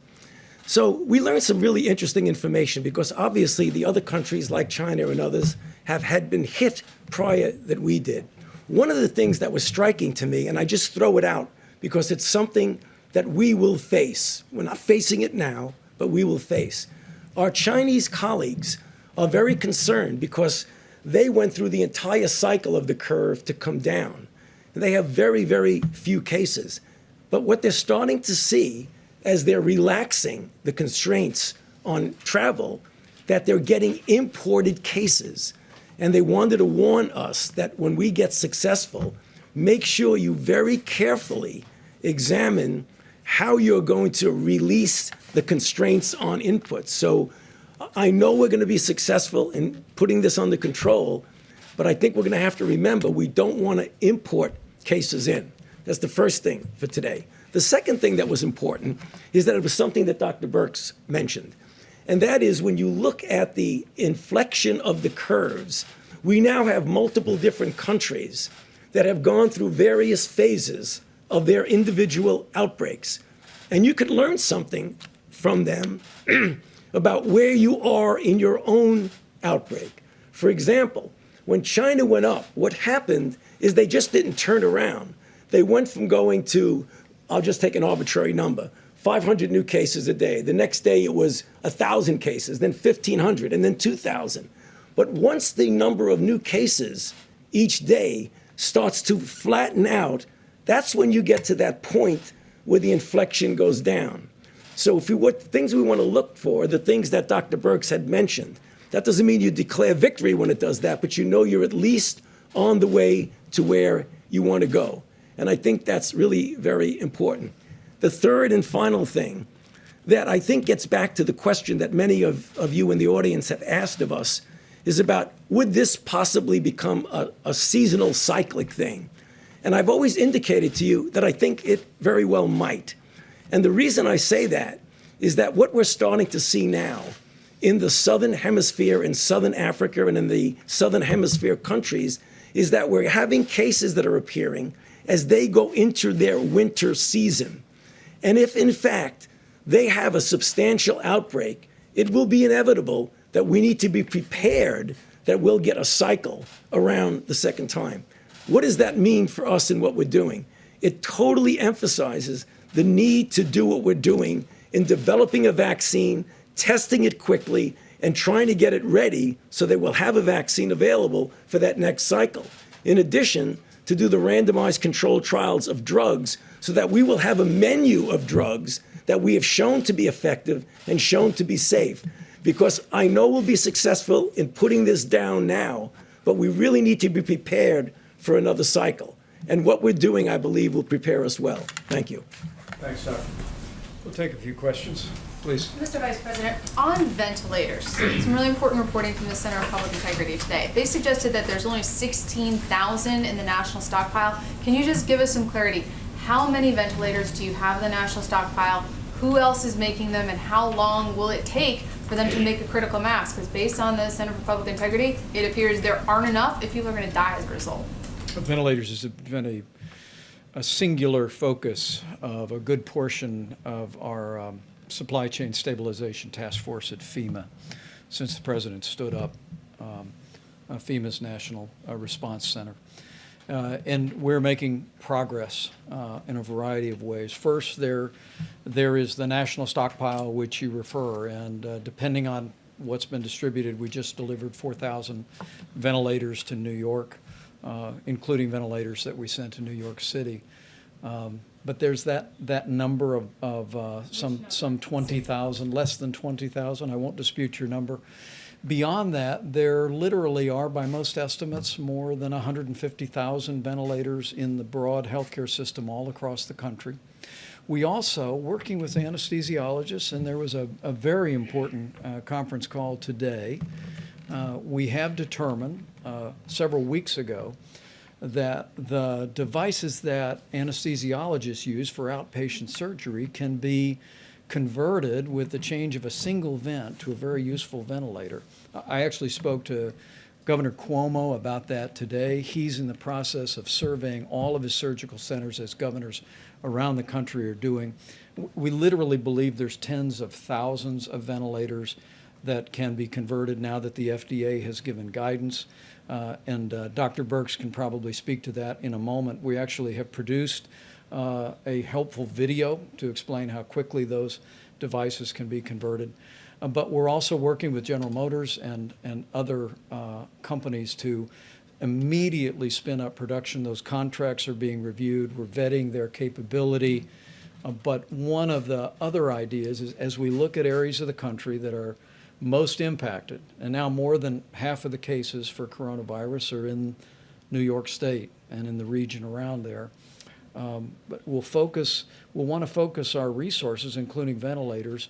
So we learned some really interesting information because obviously the other countries like China and others had been hit prior that we did. One of the things that was striking to me, and I just throw it out because it's something that we will face. We're not facing it now, but we will face. Our Chinese colleagues are very concerned because they went through the entire cycle of the curve to come down. And they have very, very few cases. But what they're starting to see as they're relaxing the constraints on travel, that they're getting imported cases. And they wanted to warn us that when we get successful, make sure you very carefully examine how you're going to release the constraints on inputs. So I know we're going to be successful in putting this under control, but I think we're going to have to remember we don't want to import cases in. That's the first thing for today. The second thing that was important is that it was something that Dr. Birx mentioned. And that is when you look at the inflection of the curves, we now have multiple different countries that have gone through various phases of their individual outbreaks. And you could learn something from them about where you are in your own outbreak. For example, when China went up, what happened is they just didn't turn around. They went from going to, I'll just take an arbitrary number, 500 new cases a day. The next day it was 1,000 cases, then 1,500, and then 2,000. But once the number of new cases each day starts to flatten out, that's when you get to that point where the inflection goes down. So what things we want to look for, the things that Dr. Birx had mentioned. That doesn't mean you declare victory when it does that, but you know you're at least on the way to where you want to go. And I think that's really very important. The third and final thing that I think gets back to the question that many of you in the audience have asked of us is about, would this possibly become a seasonal cyclic thing? And I've always indicated to you that I think it very well might. And the reason I say that is that what we're starting to see now in the Southern Hemisphere, in Southern Africa, and in the Southern Hemisphere countries is that we're having cases that are appearing as they go into their winter season. And if, in fact, they have a substantial outbreak, it will be inevitable that we need to be prepared that we'll get a cycle around the second time. What does that mean for us in what we're doing? It totally emphasizes the need to do what we're doing in developing a vaccine, testing it quickly, and trying to get it ready so that we'll have a vaccine available for that next cycle. In addition, to do the randomized controlled trials of drugs so that we will have a menu of drugs that we have shown to be effective and shown to be safe. Because I know we'll be successful in putting this down now, but we really need to be prepared for another cycle. And what we're doing, I believe, will prepare us well. Thank you.
Thanks, Doctor. We'll take a few questions, please.
Mr. Vice President, on ventilators, some really important reporting from the Center of Public Integrity today. They suggested that there's only 16,000 in the national stockpile. Can you just give us some clarity? How many ventilators do you have in the national stockpile? Who else is making them, and how long will it take for them to make a critical mass? Because based on the Center for Public Integrity, it appears there aren't enough if people are going to die as a result.
Ventilators has been a singular focus of a good portion of our supply chain stabilization task force at FEMA since the president stood up FEMA's National Response Center. And we're making progress in a variety of ways. First, there is the national stockpile, which you refer, and depending on what's been distributed, we just delivered 4,000 ventilators to New York, including ventilators that we sent to New York City. But there's that number of some 20,000, less than 20,000. I won't dispute your number. Beyond that, there literally are, by most estimates, more than 150,000 ventilators in the broad healthcare system all across the country. We also, working with anesthesiologists, and there was a very important conference call today, we have determined several weeks ago that the devices that anesthesiologists use for outpatient surgery can be converted with the change of a single vent to a very useful ventilator. I actually spoke to Governor Cuomo about that today. He's in the process of surveying all of his surgical centers, as governors around the country are doing. We literally believe there's tens of thousands of ventilators that can be converted now that the FDA has given guidance. And Dr. Birx can probably speak to that in a moment. We actually have produced a helpful video to explain how quickly those devices can be converted. But we're also working with General Motors and other companies to immediately spin up production. Those contracts are being reviewed. We're vetting their capability. But one of the other ideas is, as we look at areas of the country that are most impacted, and now more than half of the cases for coronavirus are in New York State and in the region around there. But we'll want to focus our resources, including ventilators,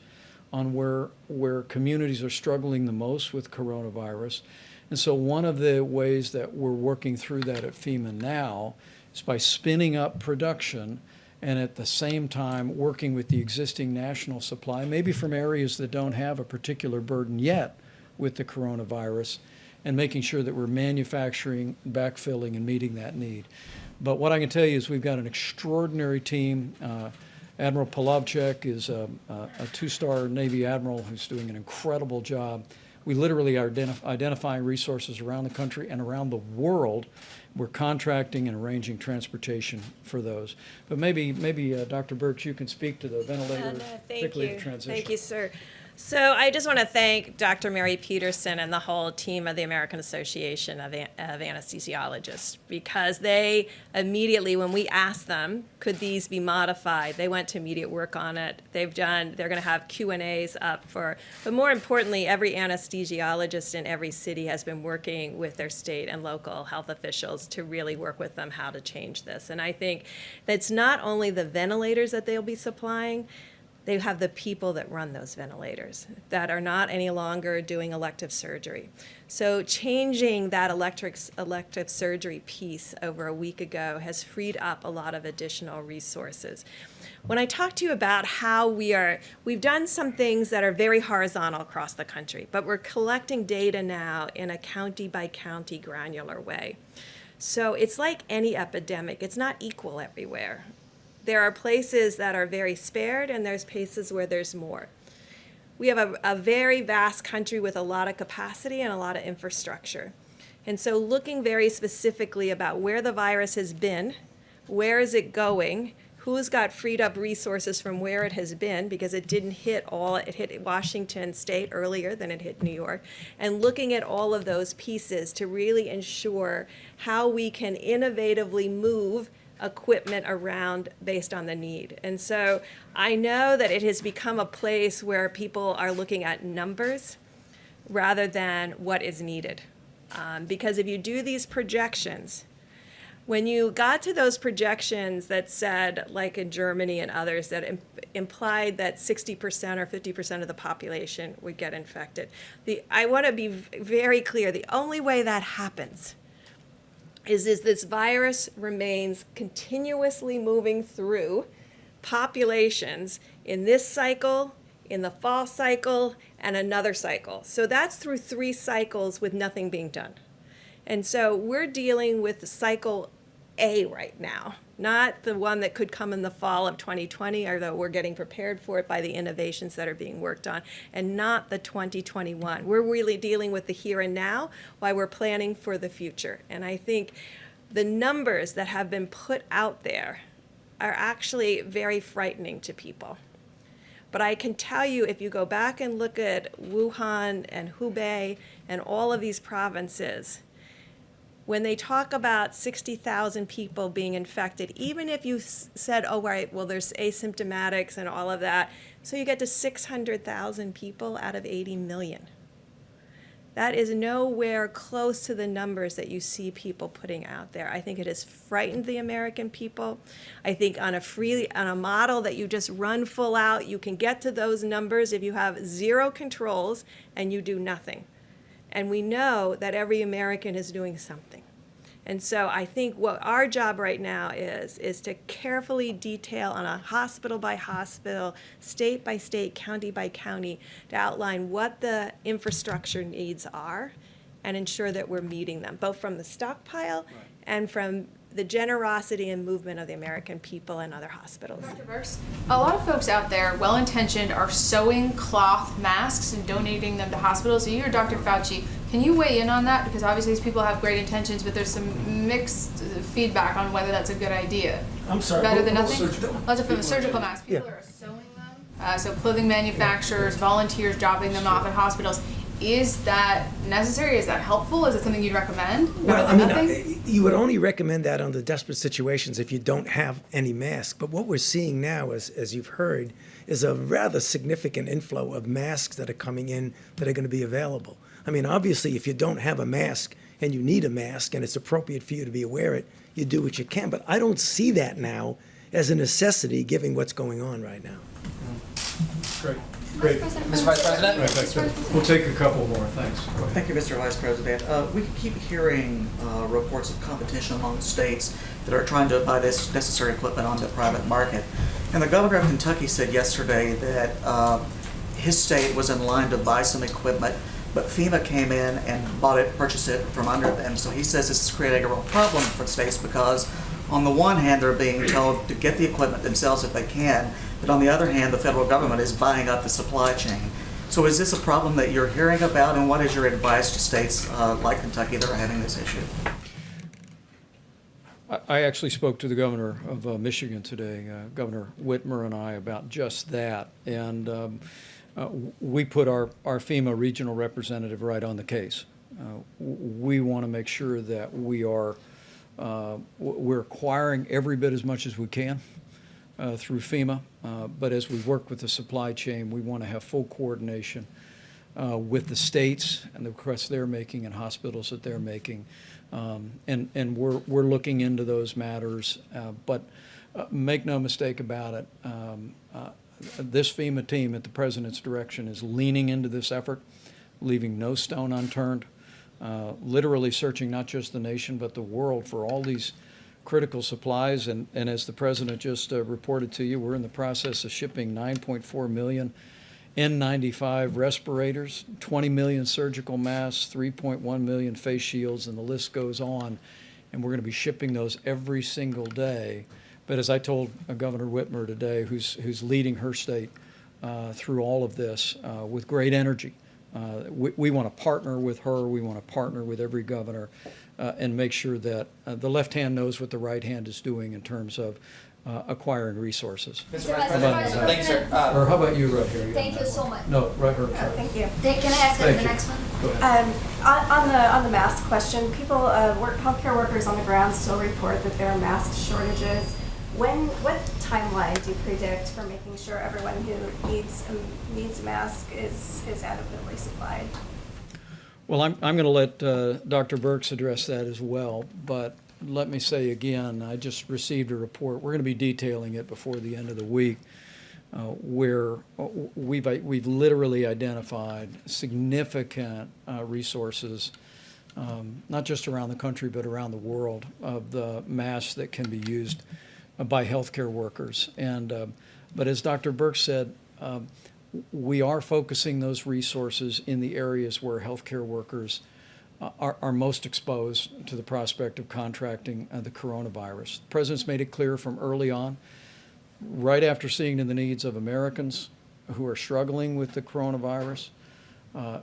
on where communities are struggling the most with coronavirus. And so one of the ways that we're working through that at FEMA now is by spinning up production and at the same time working with the existing national supply, maybe from areas that don't have a particular burden yet with the coronavirus, and making sure that we're manufacturing, backfilling, and meeting that need. But what I can tell you is we've got an extraordinary team. Admiral Polovchek is a two-star Navy admiral who's doing an incredible job. We literally are identifying resources around the country and around the world. We're contracting and arranging transportation for those. But maybe Dr. Birx, you can speak to the ventilator, particularly the transition.
Thank you, sir. So I just want to thank Dr. Mary Peterson and the whole team of the American Association of Anesthesiologists, because they immediately, when we asked them, could these be modified, they went to immediate work on it. They're going to have Q&As up but more importantly, every anesthesiologist in every city has been working with their state and local health officials to really work with them how to change this. And I think that's not only the ventilators that they'll be supplying, they have the people that run those ventilators that are not any longer doing elective surgery. So changing that elective surgery piece over a week ago has freed up a lot of additional resources. When I talk to you about how we've done some things that are very horizontal across the country, but we're collecting data now in a county by county granular way. So it's like any epidemic, it's not equal everywhere. There are places that are very spared, and there's places where there's more. We have a very vast country with a lot of capacity and a lot of infrastructure. And so looking very specifically about where the virus has been, where is it going, who's got freed up resources from where it has been, because it didn't hit it hit Washington State earlier than it hit New York, and looking at all of those pieces to really ensure how we can innovatively move equipment around based on the need. And so I know that it has become a place where people are looking at numbers rather than what is needed. Because if you do these projections, when you got to those projections that said, like in Germany and others, that implied that 60% or 50% of the population would get infected, I want to be very clear, the only way that happens is this virus remains continuously moving through populations in this cycle, in the fall cycle, and another cycle. So that's through 3 cycles with nothing being done. And so we're dealing with the cycle A right now, not the one that could come in the fall of 2020, although we're getting prepared for it by the innovations that are being worked on, and not the 2021. We're really dealing with the here and now while we're planning for the future. And I think the numbers that have been put out there are actually very frightening to people. But I can tell you, if you go back and look at Wuhan and Hubei and all of these provinces, when they talk about 60,000 people being infected, even if you said, oh, right, well, there's asymptomatics and all of that, so you get to 600,000 people out of 80 million. That is nowhere close to the numbers that you see people putting out there. I think it has frightened the American people. I think on a model that you just run full out, you can get to those numbers if you have zero controls and you do nothing. And we know that every American is doing something. And so I think what our job right now is to carefully detail on a hospital by hospital, state by state, county by county, to outline what the infrastructure needs are and ensure that we're meeting them, both from the stockpile and from the generosity and movement of the American people and other hospitals.
Dr. Birx, a lot of folks out there, well-intentioned, are sewing cloth masks and donating them to hospitals. So you or Dr. Fauci, can you weigh in on that? Because obviously these people have great intentions, but there's some mixed feedback on whether that's a good idea.
I'm sorry.
Better than
what
nothing? Lots of surgical masks. People are sewing them. So clothing manufacturers, volunteers dropping them off at hospitals. Is that necessary? Is that helpful? Is it something you'd recommend?
Well, I mean, you would only recommend that under desperate situations if you don't have any mask. But what we're seeing now, as you've heard, is a rather significant inflow of masks that are coming in that are going to be available. I mean, obviously, if you don't have a mask and you need a mask and it's appropriate for you to be wear it, you do what you can. But I don't see that now as a necessity, given what's going on right now.
Great. Great.
Mr. Vice President?
Right, back there. We'll take a couple more, thanks. Go ahead.
Thank you, Mr. Vice President. We keep hearing reports of competition among states that are trying to buy this necessary equipment on the private market. And the governor of Kentucky said yesterday that his state was in line to buy some equipment, but FEMA came in and purchased it from under them. So he says this is creating a real problem for states because on the one hand, they're being told to get the equipment themselves if they can, but on the other hand, the federal government is buying up the supply chain. So is this a problem that you're hearing about, and what is your advice to states like Kentucky that are having this issue?
I actually spoke to the governor of Michigan today, Governor Whitmer, and I, about just that. And we put our FEMA regional representative right on the case. We want to make sure that we're acquiring every bit as much as we can through FEMA, but as we work with the supply chain, we want to have full coordination with the states and the requests they're making and hospitals that they're making, and we're looking into those matters. But make no mistake about it, this FEMA team at the President's direction is leaning into this effort, leaving no stone unturned. Literally searching not just the nation but the world for all these critical supplies. And as the President just reported to you, we're in the process of shipping 9.4 million N95 respirators, 20 million surgical masks, 3.1 million face shields, and the list goes on. And we're going to be shipping those every single day. But as I told Governor Whitmer today, who's leading her state through all of this with great energy, we want to partner with her. We want to partner with every governor and make sure that the left hand knows what the right hand is doing in terms of acquiring resources.
Mr. Vice President.
Thank you, sir.
Or how about you right here?
Thank you so much.
No, right here.
Thank you.
Can I ask
Thank
the
you.
next one?
Go ahead.
On the mask question, people, healthcare workers on the ground still report that there are mask shortages. What timeline do you predict for making sure everyone who needs a mask is adequately supplied?
Well, I'm going to let Dr. Birx address that as well, but let me say again, I just received a report. We're going to be detailing it before the end of the week, where we've literally identified significant resources, not just around the country but around the world, of the masks that can be used by healthcare workers. And but as Dr. Birx said, we are focusing those resources in the areas where healthcare workers are most exposed to the prospect of contracting the coronavirus. The President's made it clear from early on, right after seeing the needs of Americans who are struggling with the coronavirus,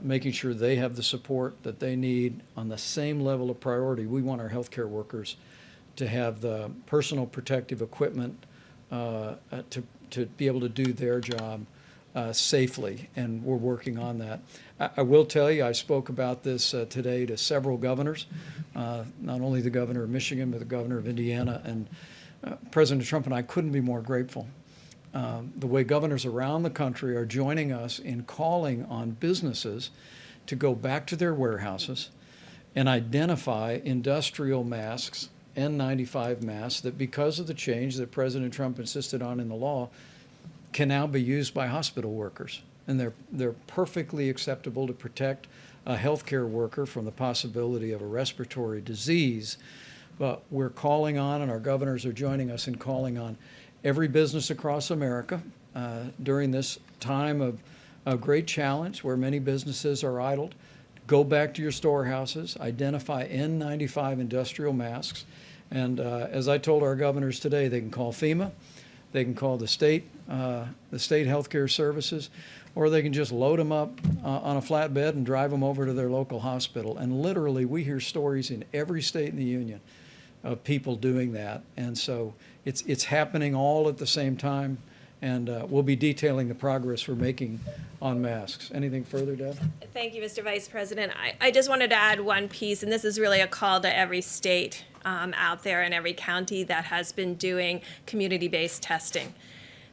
making sure they have the support that they need on the same level of priority. We want our healthcare workers to have the personal protective equipment to be able to do their job safely, and we're working on that. I will tell you, I spoke about this today to several governors, not only the governor of Michigan, but the governor of Indiana, and President Trump and I couldn't be more grateful. The way governors around the country are joining us in calling on businesses to go back to their warehouses and identify industrial masks, N95 masks, that because of the change that President Trump insisted on in the law, can now be used by hospital workers. And they're perfectly acceptable to protect a healthcare worker from the possibility of a respiratory disease. But we're calling on, and our governors are joining us in calling on every business across America during this time of great challenge where many businesses are idled. Go back to your storehouses, identify N95 industrial masks, and as I told our governors today, they can call FEMA, they can call the state healthcare services, or they can just load them up on a flatbed and drive them over to their local hospital. And literally, we hear stories in every state in the union of people doing that. And so it's happening all at the same time, and we'll be detailing the progress we're making on masks. Anything further, Deb?
Thank you, Mr. Vice President. I just wanted to add one piece, and this is really a call to every state out there and every county that has been doing community-based testing.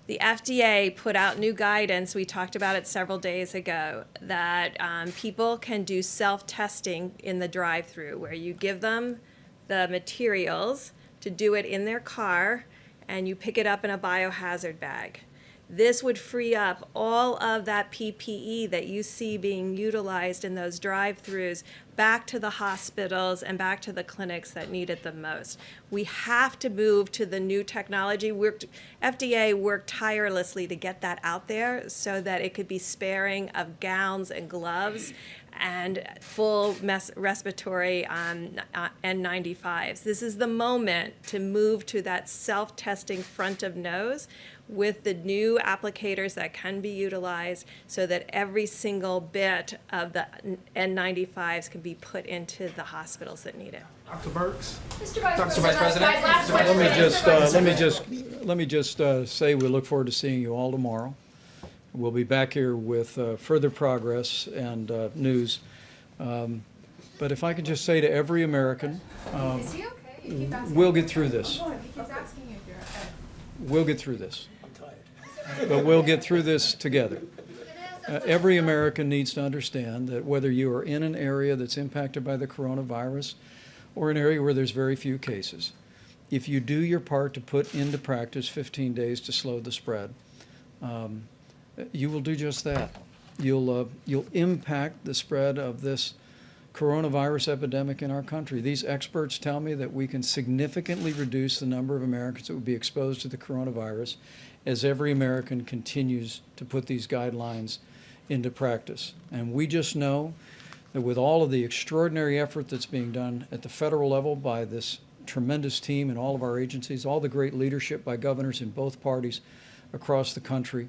The FDA put out new guidance, we talked about it several days ago, that people can do self-testing in the drive-through, where you give them the materials to do it in their car, and you pick it up in a biohazard bag. This would free up all of that PPE that you see being utilized in those drive-throughs back to the hospitals and back to the clinics that need it the most. We have to move to the new technology. FDA worked tirelessly to get that out there so that it could be sparing of gowns and gloves and full respiratory N95s. This is the moment to move to that self-testing front of nose with the new applicators that can be utilized so that every single bit of the N95s can be put into the hospitals that need it.
Dr. Burks?
Mr. Vice
Dr. Vice President?
Last question.
Let me just say we look forward to seeing you all tomorrow. We'll be back here with further progress and news. But if I could just say to every American,
Is he okay? You keep asking
we'll
him.
get through this.
He keeps asking you if you're okay.
We'll get through this. But we'll get through this together. Every American needs to understand that whether you are in an area that's impacted by the coronavirus or an area where there's very few cases, if you do your part to put into practice 15 days to slow the spread, you will do just that. You'll impact the spread of this coronavirus epidemic in our country. These experts tell me that we can significantly reduce the number of Americans that would be exposed to the coronavirus as every American continues to put these guidelines into practice. And we just know that with all of the extraordinary effort that's being done at the federal level by this tremendous team in all of our agencies, all the great leadership by governors in both parties across the country,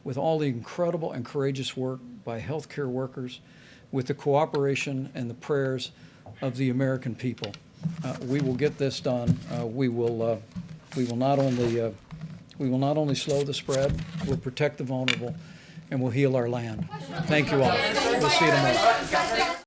with all the incredible and courageous work by healthcare workers, with the cooperation and the prayers of the American people, we will get this done. We will not only slow the spread, we'll protect the vulnerable, and we'll heal our land. Thank you all. We'll see you tomorrow.